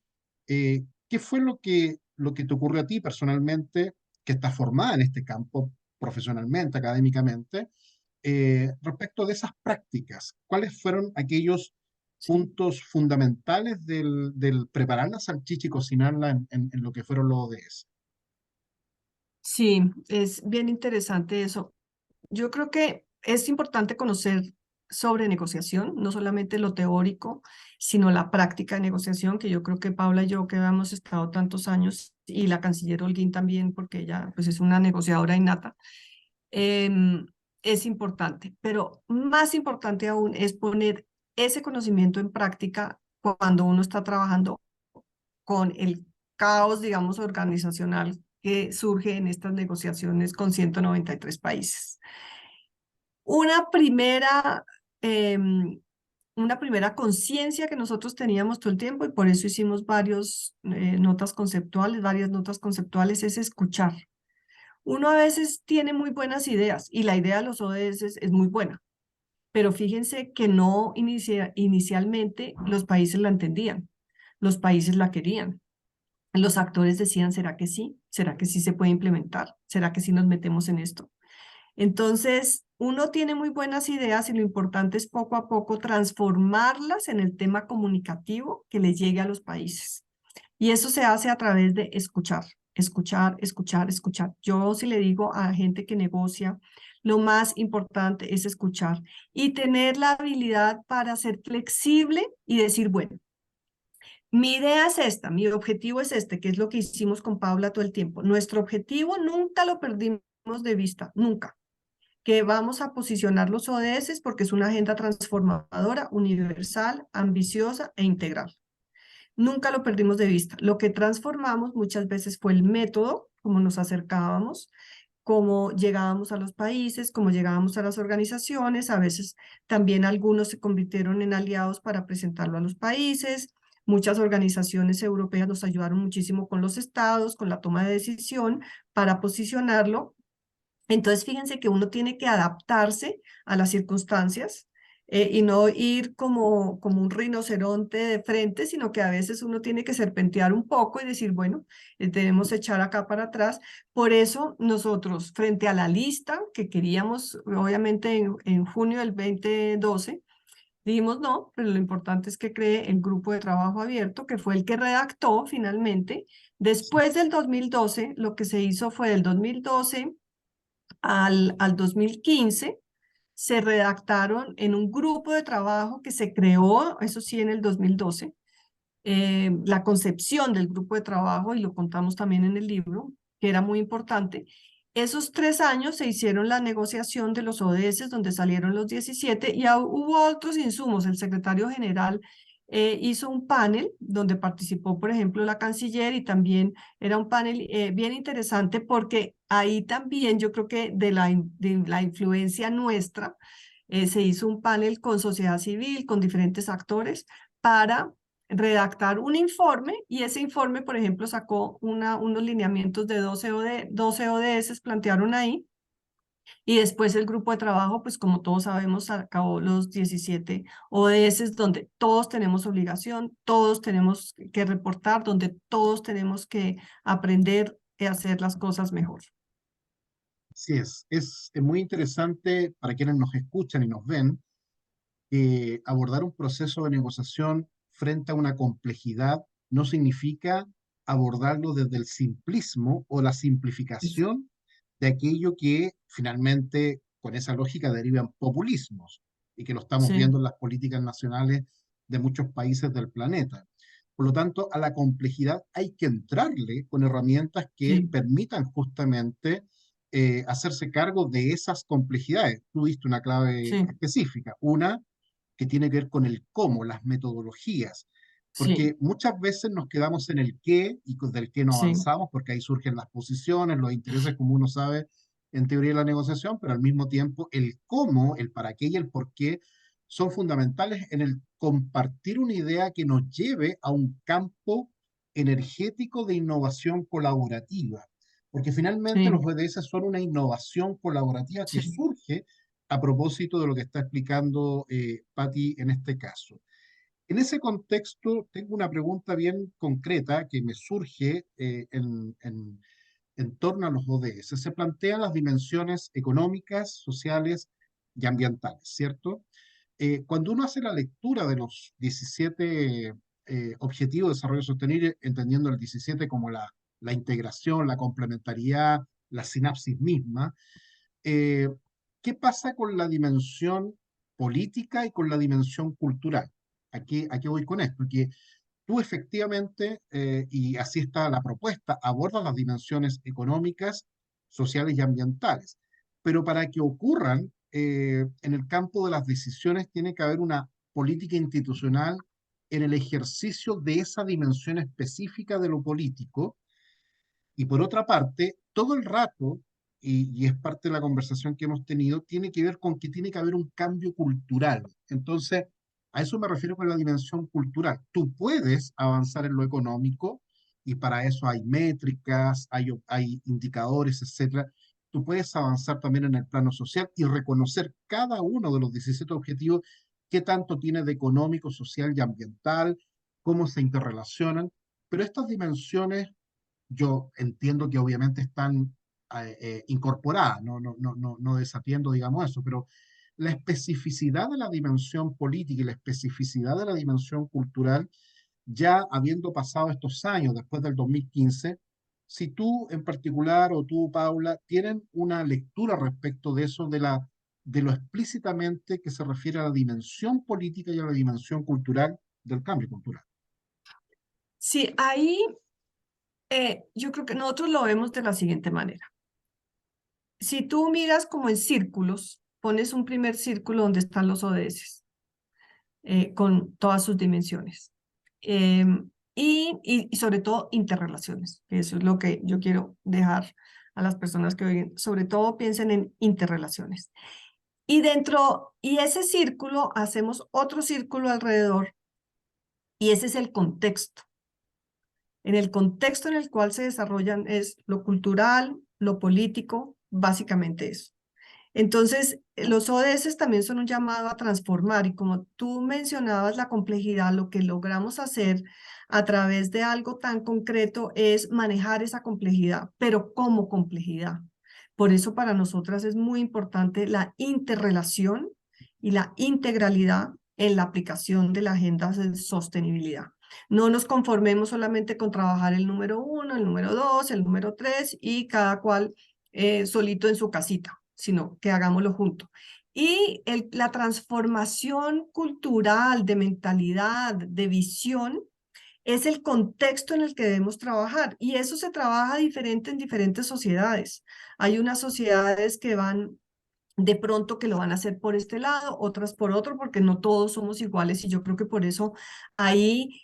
¿qué fue lo que te ocurrió a ti personalmente, que estás formada en este campo profesionalmente, académicamente, respecto de esas prácticas? ¿Cuáles fueron aquellos Sí. puntos fundamentales del preparar la salchicha y cocinarla en lo que fueron los ODS? Sí, es bien interesante eso. Yo creo que es importante conocer sobre negociación, no solamente lo teórico, sino la práctica de negociación, que yo creo que Paula y yo que hemos estado tantos años, y la canciller Holguín también, porque ella pues es una negociadora innata, em, es importante. Pero más importante aún es poner ese conocimiento en práctica cuando uno está trabajando con el caos, digamos, organizacional que surge en estas negociaciones con 193 países. Una primera, em, una primera conciencia que nosotros teníamos todo el tiempo, y por eso hicimos varias notas conceptuales, es escuchar. Uno a veces tiene muy buenas ideas y la idea de los ODS es muy buena, pero fíjense que no inicialmente los países la entendían, los países la querían. Los actores decían, ¿será que sí? ¿Será que sí se puede implementar? ¿Será que sí nos metemos en esto? Entonces, uno tiene muy buenas ideas y lo importante es poco a poco transformarlas en el tema comunicativo que les llegue a los países. Y eso se hace a través de escuchar, escuchar, escuchar, escuchar. Yo si le digo a gente que negocia, lo más importante es escuchar y tener la habilidad para ser flexible y decir, bueno, mi idea es esta, mi objetivo es este, que es lo que hicimos con Paula todo el tiempo. Nuestro objetivo nunca lo perdimos de vista, nunca. Que vamos a posicionar los ODS porque es una agenda transformadora, universal, ambiciosa e integral. Nunca lo perdimos de vista. Lo que transformamos muchas veces fue el método, cómo nos acercábamos, cómo llegábamos a los países, cómo llegábamos a las organizaciones. A veces también algunos se convirtieron en aliados para presentarlo a los países. Muchas organizaciones europeas nos ayudaron muchísimo con los estados, con la toma de decisión para posicionarlo. Entonces, fíjense que uno tiene que adaptarse a las circunstancias, y no ir como un rinoceronte de frente, sino que a veces uno tiene que serpentear un poco y decir, bueno, debemos echar acá para atrás. Por eso nosotros, frente a la lista que queríamos, obviamente en junio del 2012, dijimos no, pero lo importante es que cree el grupo de trabajo abierto, que fue el que redactó finalmente. Después del 2012, lo que se hizo fue del 2012 al 2015, se redactaron en un grupo de trabajo que se creó, eso sí, en el 2012, la concepción del grupo de trabajo, y lo contamos también en el libro, que era muy importante. Esos 3 años se hicieron la negociación de los ODS, donde salieron los 17, y hubo otros insumos. El secretario general hizo un panel donde participó, por ejemplo, la canciller, y también era un panel bien interesante porque ahí también yo creo que de la influencia nuestra, se hizo un panel con sociedad civil, con diferentes actores, para redactar un informe, y ese informe, por ejemplo, sacó unos lineamientos de 12 ODS, plantearon ahí, y después el grupo de trabajo, pues como todos sabemos, acabó los 17 ODS, donde todos tenemos obligación, todos tenemos que reportar, donde todos tenemos que aprender a hacer las cosas mejor. Sí, es muy interesante para quienes nos escuchan y nos ven abordar un proceso de negociación frente a una complejidad no significa abordarlo desde el simplismo o la Es- simplificación de aquello que finalmente con esa lógica derivan populismos y que lo estamos Sí, viendo en las políticas nacionales de muchos países del planeta. Por lo tanto, a la complejidad hay que entrarle con herramientas que sí, permitan justamente hacerse cargo de esas complejidades. Tú diste una clave sí, específica. Una que tiene que ver con el cómo, las metodologías, sí, porque muchas veces nos quedamos en el qué y del qué no sí, avanzamos, porque ahí surgen las posiciones, los intereses, como uno sabe en teoría de la negociación, pero al mismo tiempo el cómo, el para qué y el por qué son fundamentales en el compartir una idea que nos lleve a un campo energético de innovación colaborativa, porque finalmente los sí, ODS son una innovación colaborativa que sí. surge a propósito de lo que está explicando Patti en este caso. En ese contexto, tengo una pregunta bien concreta que me surge en torno a los ODS. Se plantean las dimensiones económicas, sociales y ambientales, ¿cierto? Cuando uno hace la lectura de los 17 Objetivos de Desarrollo Sostenible, entendiendo el 17 como la integración, la complementariedad, la sinapsis misma, eh, ¿qué pasa con la dimensión política y con la dimensión cultural? ¿A qué voy con esto? Que tú efectivamente, y así está la propuesta, abordas las dimensiones económicas, sociales y ambientales, pero para que ocurran en el campo de las decisiones tiene que haber una política institucional en el ejercicio de esa dimensión específica de lo político y por otra parte, todo el rato, y es parte de la conversación que hemos tenido, tiene que ver con que tiene que haber un cambio cultural. Entonces, a eso me refiero con la dimensión cultural. Tú puedes avanzar en lo económico y para eso hay métricas, hay indicadores, etcétera. Tú puedes avanzar también en el plano social y reconocer cada uno de los 17 objetivos, qué tanto tiene de económico, social y ambiental, cómo se interrelacionan. Pero estas dimensiones yo entiendo que obviamente están incorporadas, no desatiendo, digamos eso, pero la especificidad de la dimensión política y la especificidad de la dimensión cultural, ya habiendo pasado estos años después del 2015, si tú en particular o tú, Paula, tienen una lectura respecto de eso, de lo explícitamente que se refiere a la dimensión política y a la dimensión cultural del cambio cultural. Sí, ahí yo creo que nosotros lo vemos de la siguiente manera. Si tú miras como en círculos, pones un primer círculo donde están los ODS, con todas sus dimensiones. Y sobre todo interrelaciones, que eso es lo que yo quiero dejar a las personas que oyen, sobre todo piensen en interrelaciones. Y ese círculo, hacemos otro círculo alrededor, y ese es el contexto. En el contexto en el cual se desarrollan es lo cultural, lo político, básicamente eso. Entonces, los ODS también son un llamado a transformar y como tú mencionabas la complejidad, lo que logramos hacer a través de algo tan concreto es manejar esa complejidad, pero como complejidad. Por eso para nosotras es muy importante la interrelación y la integralidad en la aplicación de la agenda de sostenibilidad. No nos conformemos solamente con trabajar el número 1, el número 2, el número 3 y cada cual solito en su casita, sino que hagámoslo juntos. Y la transformación cultural, de mentalidad, de visión, es el contexto en el que debemos trabajar. Y eso se trabaja diferente en diferentes sociedades. Hay unas sociedades que van de pronto que lo van a hacer por este lado, otras por otro, porque no todos somos iguales y yo creo que por eso ahí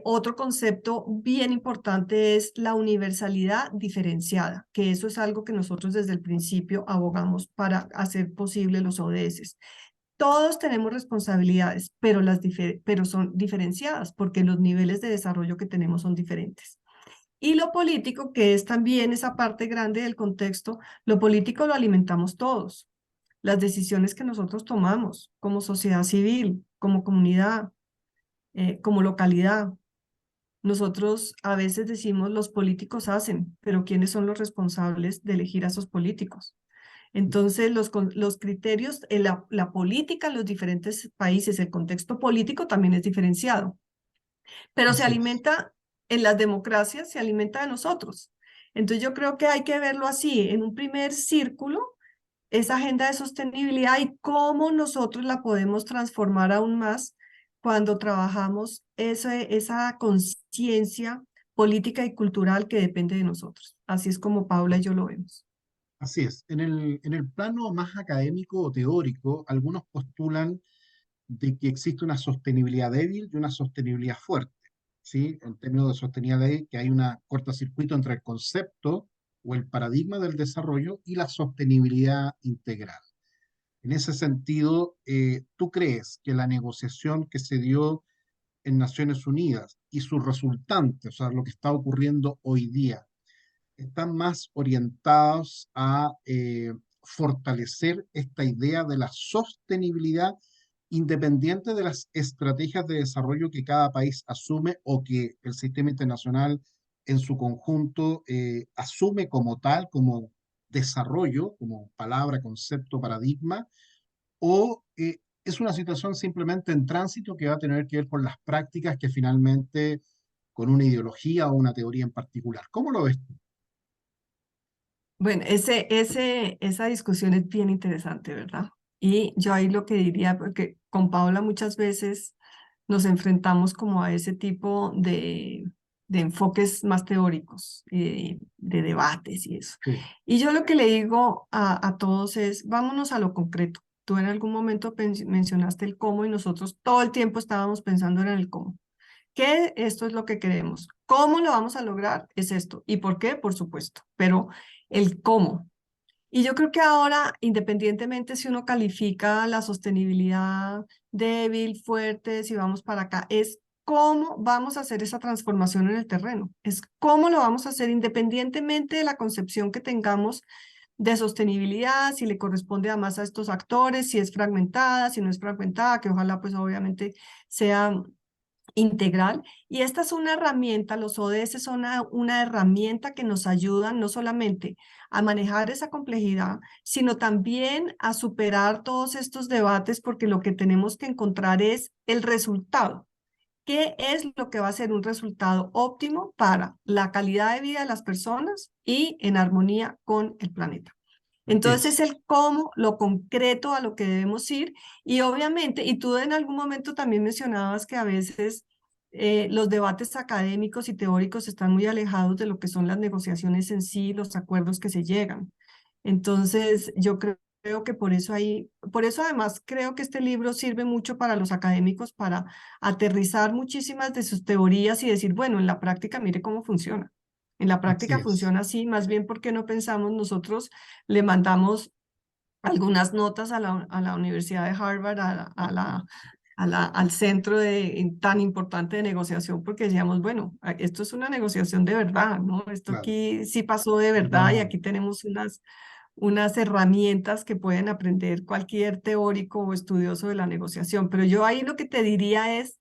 otro concepto bien importante es la universalidad diferenciada, que eso es algo que nosotros desde el principio abogamos para hacer posible los ODS. Todos tenemos responsabilidades, pero, pero son diferenciadas porque los niveles de desarrollo que tenemos son diferentes. Y lo político, que es también esa parte grande del contexto, lo político lo alimentamos todos. Las decisiones que nosotros tomamos como sociedad civil, como comunidad, como localidad, Nosotros a veces decimos los políticos hacen, pero ¿quiénes son los responsables de elegir a esos políticos? Entonces, los criterios, la política en los diferentes países, el contexto político también es diferenciado, pero se Así es. alimenta en las democracias, se alimenta de nosotros. Entonces, yo creo que hay que verlo así, en un primer círculo, esa agenda de sostenibilidad y cómo nosotros la podemos transformar aún más cuando trabajamos esa conciencia política y cultural que depende de nosotros. Así es como Paula y yo lo vemos. Así es. En el plano más académico o teórico, algunos postulan de que existe una sostenibilidad débil y una sostenibilidad fuerte, ¿sí? En términos de sostenibilidad débil, que hay un cortocircuito entre el concepto o el paradigma del desarrollo y la sostenibilidad integral. En ese sentido, ¿tú crees que la negociación que se dio en Naciones Unidas y sus resultantes, o sea, lo que está ocurriendo hoy día, están más orientados a fortalecer esta idea de la sostenibilidad independiente de las estrategias de desarrollo que cada país asume o que el sistema internacional en su conjunto asume como tal, como desarrollo, como palabra, concepto, paradigma, o es una situación simplemente en tránsito que va a tener que ver con las prácticas que finalmente con una ideología o una teoría en particular? ¿Cómo lo ves tú? Bueno, esa discusión es bien interesante, ¿verdad? Y yo ahí lo que diría, porque con Paula muchas veces nos enfrentamos como a ese tipo de enfoques más teóricos, de debates y eso. Sí, Y yo lo que le digo a todos es, vámonos a lo concreto. Tú en algún momento mencionaste el cómo y nosotros todo el tiempo estábamos pensando en el cómo. ¿Qué? Esto es lo que queremos. ¿Cómo lo vamos a lograr? Es esto. ¿Y por qué? Por supuesto. Pero el cómo. Y yo creo que ahora, independientemente si uno califica la sostenibilidad débil, fuerte, si vamos para acá, es cómo vamos a hacer esa transformación en el terreno. Es cómo lo vamos a hacer independientemente de la concepción que tengamos de sostenibilidad, si le corresponde además a estos actores, si es fragmentada, si no es fragmentada, que ojalá pues obviamente sea integral. Y esta es una herramienta, los ODS son una herramienta que nos ayudan no solamente a manejar esa complejidad, sino también a superar todos estos debates, porque lo que tenemos que encontrar es el resultado. ¿Qué es lo que va a ser un resultado óptimo para la calidad de vida de las personas y en armonía con el planeta? así Entonces es. es el cómo, lo concreto a lo que debemos ir y obviamente, y tú en algún momento también mencionabas que a veces los debates académicos y teóricos están muy alejados de lo que son las negociaciones en sí, los acuerdos que se llegan. Entonces yo creo que por eso además creo que este libro sirve mucho para los académicos para aterrizar muchísimas de sus teorías y decir, bueno, en la práctica mire cómo funciona. En la Así práctica es. funciona así, más bien porque no pensamos nosotros le mandamos algunas notas a la Universidad de Harvard, al centro tan importante de negociación, porque decíamos, bueno, esto es una negociación de verdad, ¿no? Esto Claro. aquí sí pasó de verdad y Vamos, aquí tenemos unas herramientas que pueden aprender cualquier teórico o estudioso de la negociación. Pero yo ahí lo que te diría es,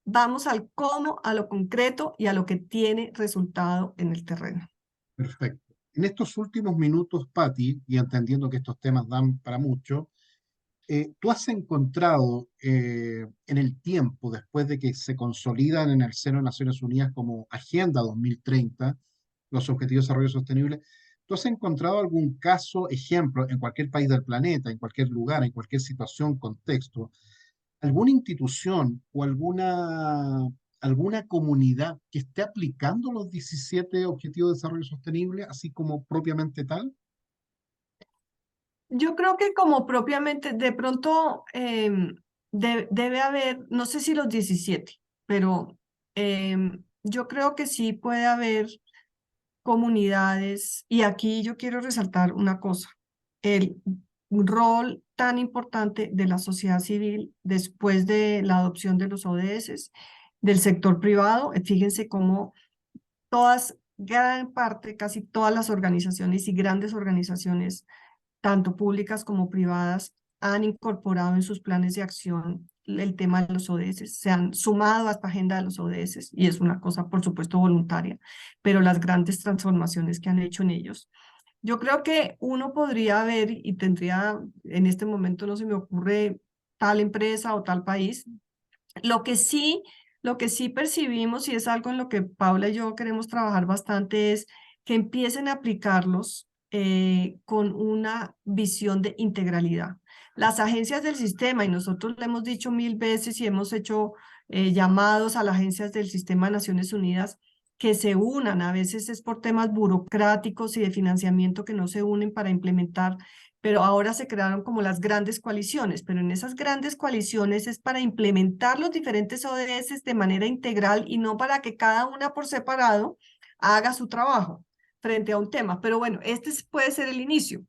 vamos al cómo, a lo concreto y a lo que tiene resultado en el terreno. perfecto. En estos últimos minutos, Patti, y entendiendo que estos temas dan para mucho, ¿tú has encontrado en el tiempo, después de que se consolidan en el seno de Naciones Unidas como Agenda 2030, los Objetivos de Desarrollo Sostenible, ¿tú has encontrado algún caso, ejemplo, en cualquier país del planeta, en cualquier lugar, en cualquier situación, contexto, alguna institución o alguna comunidad que esté aplicando los 17 Objetivos de Desarrollo Sostenible, así como propiamente tal? Yo creo que como propiamente, de pronto debe haber, no sé si los 17, pero yo creo que sí puede haber comunidades, y aquí yo quiero resaltar una cosa, el rol tan importante de la sociedad civil después de la adopción de los ODS, del sector privado. Fíjense cómo todas, gran parte, casi todas las organizaciones y grandes organizaciones tanto públicas como privadas, han incorporado en sus planes de acción el tema de los ODS, se han sumado a esta agenda de los ODS y es una cosa, por supuesto, voluntaria, pero las grandes transformaciones que han hecho en ellos. Yo creo que uno podría ver y tendría, en este momento no se me ocurre tal empresa o tal país. Lo que sí, lo que sí percibimos y es algo en lo que Paula y yo queremos trabajar bastante es que empiecen a aplicarlos con una visión de integralidad. Las agencias del sistema, y nosotros le hemos dicho 1000 veces y hemos hecho llamados a las agencias del sistema de Naciones Unidas que se unan, a veces es por temas burocráticos y de financiamiento que no se unen para implementar, pero ahora se crearon como las grandes coaliciones, pero en esas grandes coaliciones es para implementar los diferentes ODS de manera integral y no para que cada una por separado haga su trabajo frente a un tema. Pero bueno, puede ser el inicio,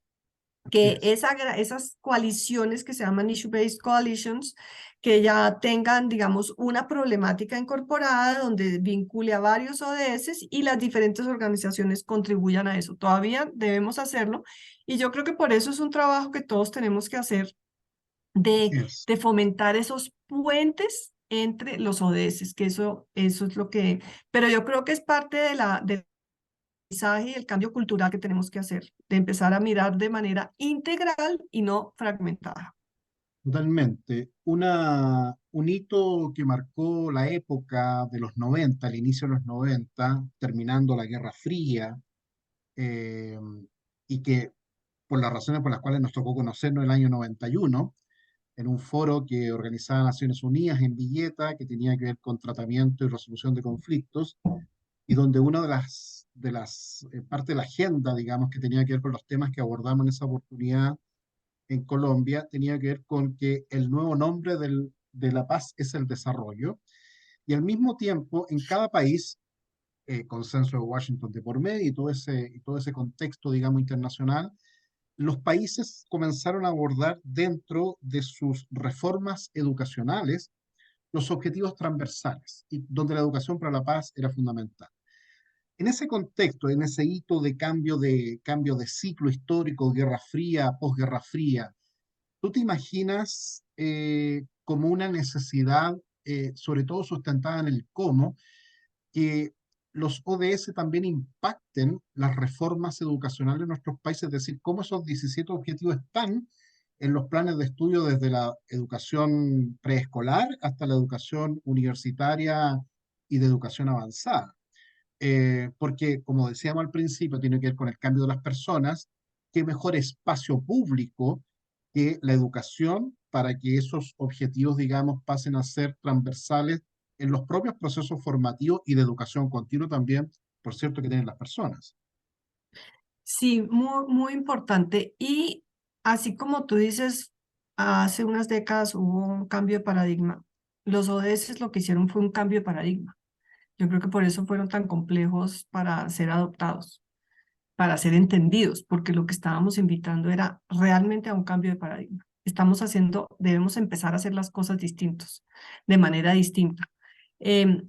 Así que es. esas coaliciones que se llaman issue-based coalitions, que ya tengan, digamos, una problemática incorporada donde vincule a varios ODS y las diferentes organizaciones contribuyan a eso. Todavía debemos hacerlo y yo creo que por eso es un trabajo que todos tenemos que hacer Así de, es. de fomentar esos puentes entre los ODS, que eso es lo que, pero yo creo que es parte del aprendizaje y el cambio cultural que tenemos que hacer, de empezar a mirar de manera integral y no fragmentada. Totalmente. Un hito que marcó la época de los 90, el inicio de los 90, terminando la Guerra Fría, eh, y que por las razones por las cuales nos tocó conocernos el año 91, en un foro que organizaba Naciones Unidas en Villeta, que tenía que ver con tratamiento y resolución de conflictos, y donde una de las parte de la agenda, digamos, que tenía que ver con los temas que abordamos en esa oportunidad en Colombia, tenía que ver con que el nuevo nombre de la paz es el desarrollo, y al mismo tiempo en cada país, consenso de Washington de por medio y todo ese contexto, digamos, internacional, los países comenzaron a abordar dentro de sus reformas educacionales los objetivos transversales, y donde la educación para la paz era fundamental. En ese contexto, en ese hito cambio de ciclo histórico, Guerra Fría, posguerra fría, ¿tú te imaginas como una necesidad, sobre todo sustentada en el cómo, que los ODS también impacten las reformas educacionales en nuestros países? Es decir, cómo esos 17 objetivos están en los planes de estudio desde la educación preescolar hasta la educación universitaria y de educación avanzada? Porque, como decíamos al principio, tiene que ver con el cambio de las personas. ¿Qué mejor espacio público que la educación para que esos objetivos, digamos, pasen a ser transversales en los propios procesos formativos y de educación continua también, por cierto, que tienen las personas? Sí, muy, muy importante. Y así como tú dices, hace unas décadas hubo un cambio de paradigma. Los ODS lo que hicieron fue un cambio de paradigma. Yo creo que por eso fueron tan complejos para ser adoptados, para ser entendidos, porque lo que estábamos invitando era realmente a un cambio de paradigma. Debemos empezar a hacer las cosas distintos, de manera distinta.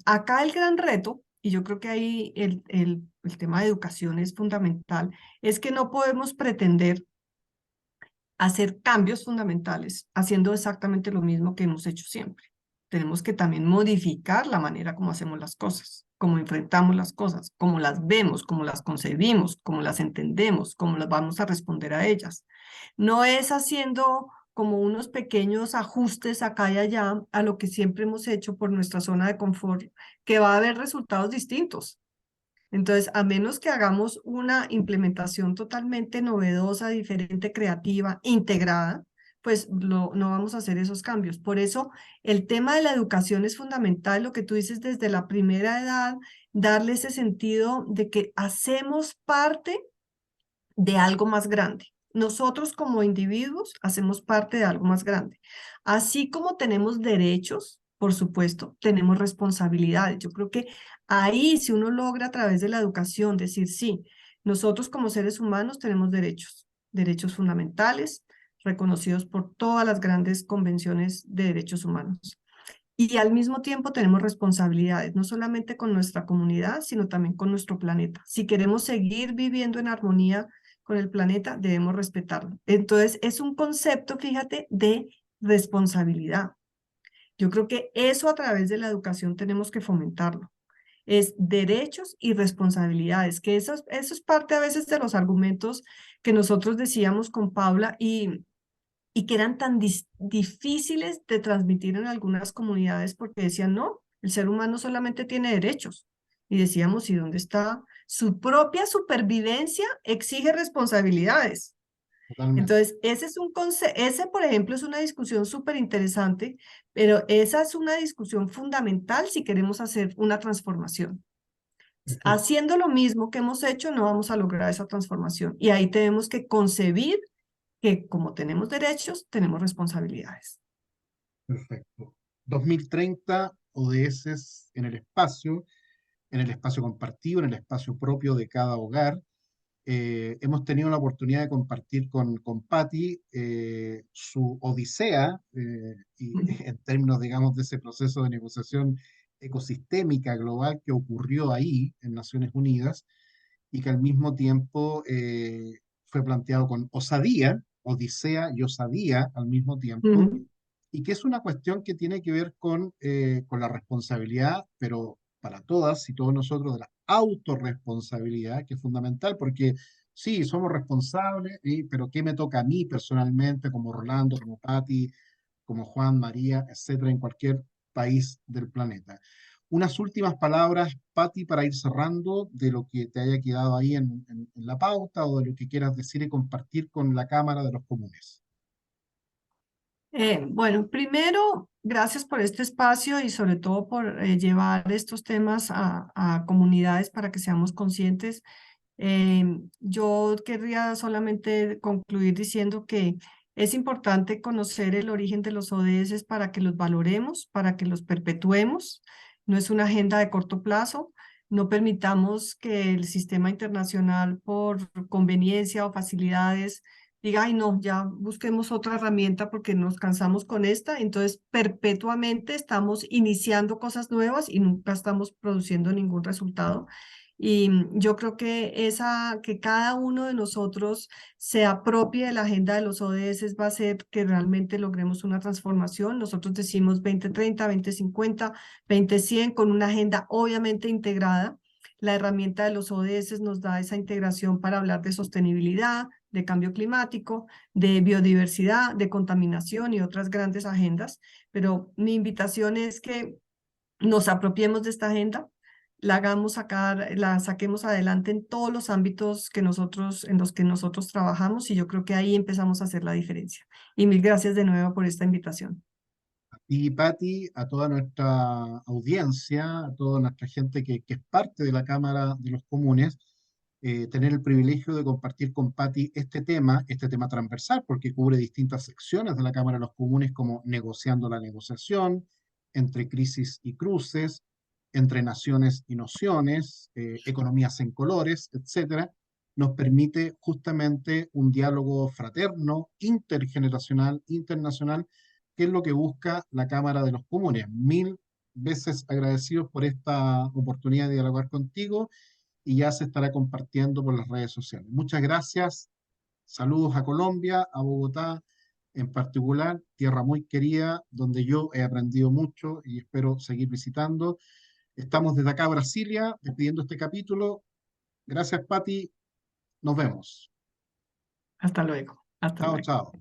Acá el gran reto, y yo creo que ahí el tema de educación es fundamental, es que no podemos pretender hacer cambios fundamentales haciendo exactamente lo mismo que hemos hecho siempre. Tenemos que también modificar la manera como hacemos las cosas, cómo enfrentamos las cosas, cómo las vemos, cómo las concebimos, cómo las entendemos, cómo las vamos a responder a ellas. No es haciendo como unos pequeños ajustes acá y allá a lo que siempre hemos hecho por nuestra zona de confort, que va a haber resultados distintos. Entonces, a menos que hagamos una implementación totalmente novedosa, diferente, creativa, integrada, pues no vamos a hacer esos cambios. Por eso, el tema de la educación es fundamental, lo que tú dices desde la primera edad, darle ese sentido de que hacemos parte de algo más grande. Nosotros como individuos hacemos parte de algo más grande. Así como tenemos derechos, por supuesto, tenemos responsabilidades. Yo creo que ahí, si uno logra a través de la educación decir, sí, nosotros como seres humanos tenemos derechos, derechos fundamentales, reconocidos por todas las grandes convenciones de derechos humanos. Y al mismo tiempo tenemos responsabilidades, no solamente con nuestra comunidad, sino también con nuestro planeta. Si queremos seguir viviendo en armonía con el planeta, debemos respetarlo. Entonces, es un concepto, fíjate, de responsabilidad. Yo creo que eso a través de la educación tenemos que fomentarlo. Es derechos y responsabilidades, que eso es parte a veces de los argumentos que nosotros decíamos con Paula y que eran tan difíciles de transmitir en algunas comunidades porque decían, no, el ser humano solamente tiene derechos. Y decíamos, ¿y dónde está? Su propia supervivencia exige responsabilidades. Totalmente. Entonces, ese, por ejemplo, es una discusión súper interesante, pero esa es una discusión fundamental si queremos hacer una transformación. Perfecto. Haciendo lo mismo que hemos hecho, no vamos a lograr esa transformación. Y ahí tenemos que concebir que como tenemos derechos, tenemos responsabilidades. Perfecto. 2030 ODS en el espacio compartido, en el espacio propio de cada hogar. Hemos tenido la oportunidad de compartir con Patti su odisea y en términos, digamos, de ese proceso de negociación ecosistémica global que ocurrió ahí en Naciones Unidas y que al mismo tiempo fue planteado con osadía, odisea y osadía al mismo tiempo, Ujú, y que es una cuestión que tiene que ver con la responsabilidad, pero para todas y todos nosotros, de la autorresponsabilidad, que es fundamental, porque sí, somos responsables, pero ¿qué me toca a mí personalmente, como Rolando, como Patti, como Juan, María, etcétera, en cualquier país del planeta? Unas últimas palabras, Patti, para ir cerrando, de lo que te haya quedado ahí en la pauta o de lo que quieras decir y compartir con la Cámara de los Comunes. Bueno, primero, gracias por este espacio y sobre todo por llevar estos temas a comunidades para que seamos conscientes. Yo querría solamente concluir diciendo que es importante conocer el origen de los ODS para que los valoremos, para que los perpetuemos. No es una agenda de corto plazo. No permitamos que el sistema internacional por conveniencia o facilidades diga, ay no, ya busquemos otra herramienta porque nos cansamos con esta. Entonces, perpetuamente estamos iniciando cosas nuevas y nunca estamos produciendo ningún resultado. Y yo creo que cada uno de nosotros se apropie de la agenda de los ODS va a hacer que realmente logremos una transformación. Nosotros decimos 2030, 2050, 2100 con una agenda obviamente integrada. La herramienta de los ODS nos da esa integración para hablar de sostenibilidad, de cambio climático, de biodiversidad, de contaminación y otras grandes agendas. Pero mi invitación es que nos apropiemos de esta agenda, la hagamos sacar, la saquemos adelante en todos los ámbitos en los que nosotros trabajamos y yo creo que ahí empezamos a hacer la diferencia. Y mil gracias de nuevo por esta invitación. Y Patti, a toda nuestra audiencia, a toda nuestra gente que es parte de la Cámara de los Comunes, tener el privilegio de compartir con Patti este tema transversal, porque cubre distintas secciones de la Cámara de los Comunes, como negociando la negociación, entre crisis y cruces, entre naciones y nociones, economías en colores, etcétera, nos permite justamente un diálogo fraterno, intergeneracional, internacional, que es lo que busca la Cámara de los Comunes. Mil veces agradecidos por esta oportunidad de dialogar contigo y ya se estará compartiendo por las redes sociales. Muchas gracias. Saludos a Colombia, a Bogotá en particular, tierra muy querida, donde yo he aprendido mucho y espero seguir visitando. Estamos desde acá, Brasilia, despidiendo este capítulo. Gracias, Patti. Nos vemos. Hasta luego. Hasta Chao, luego. chao.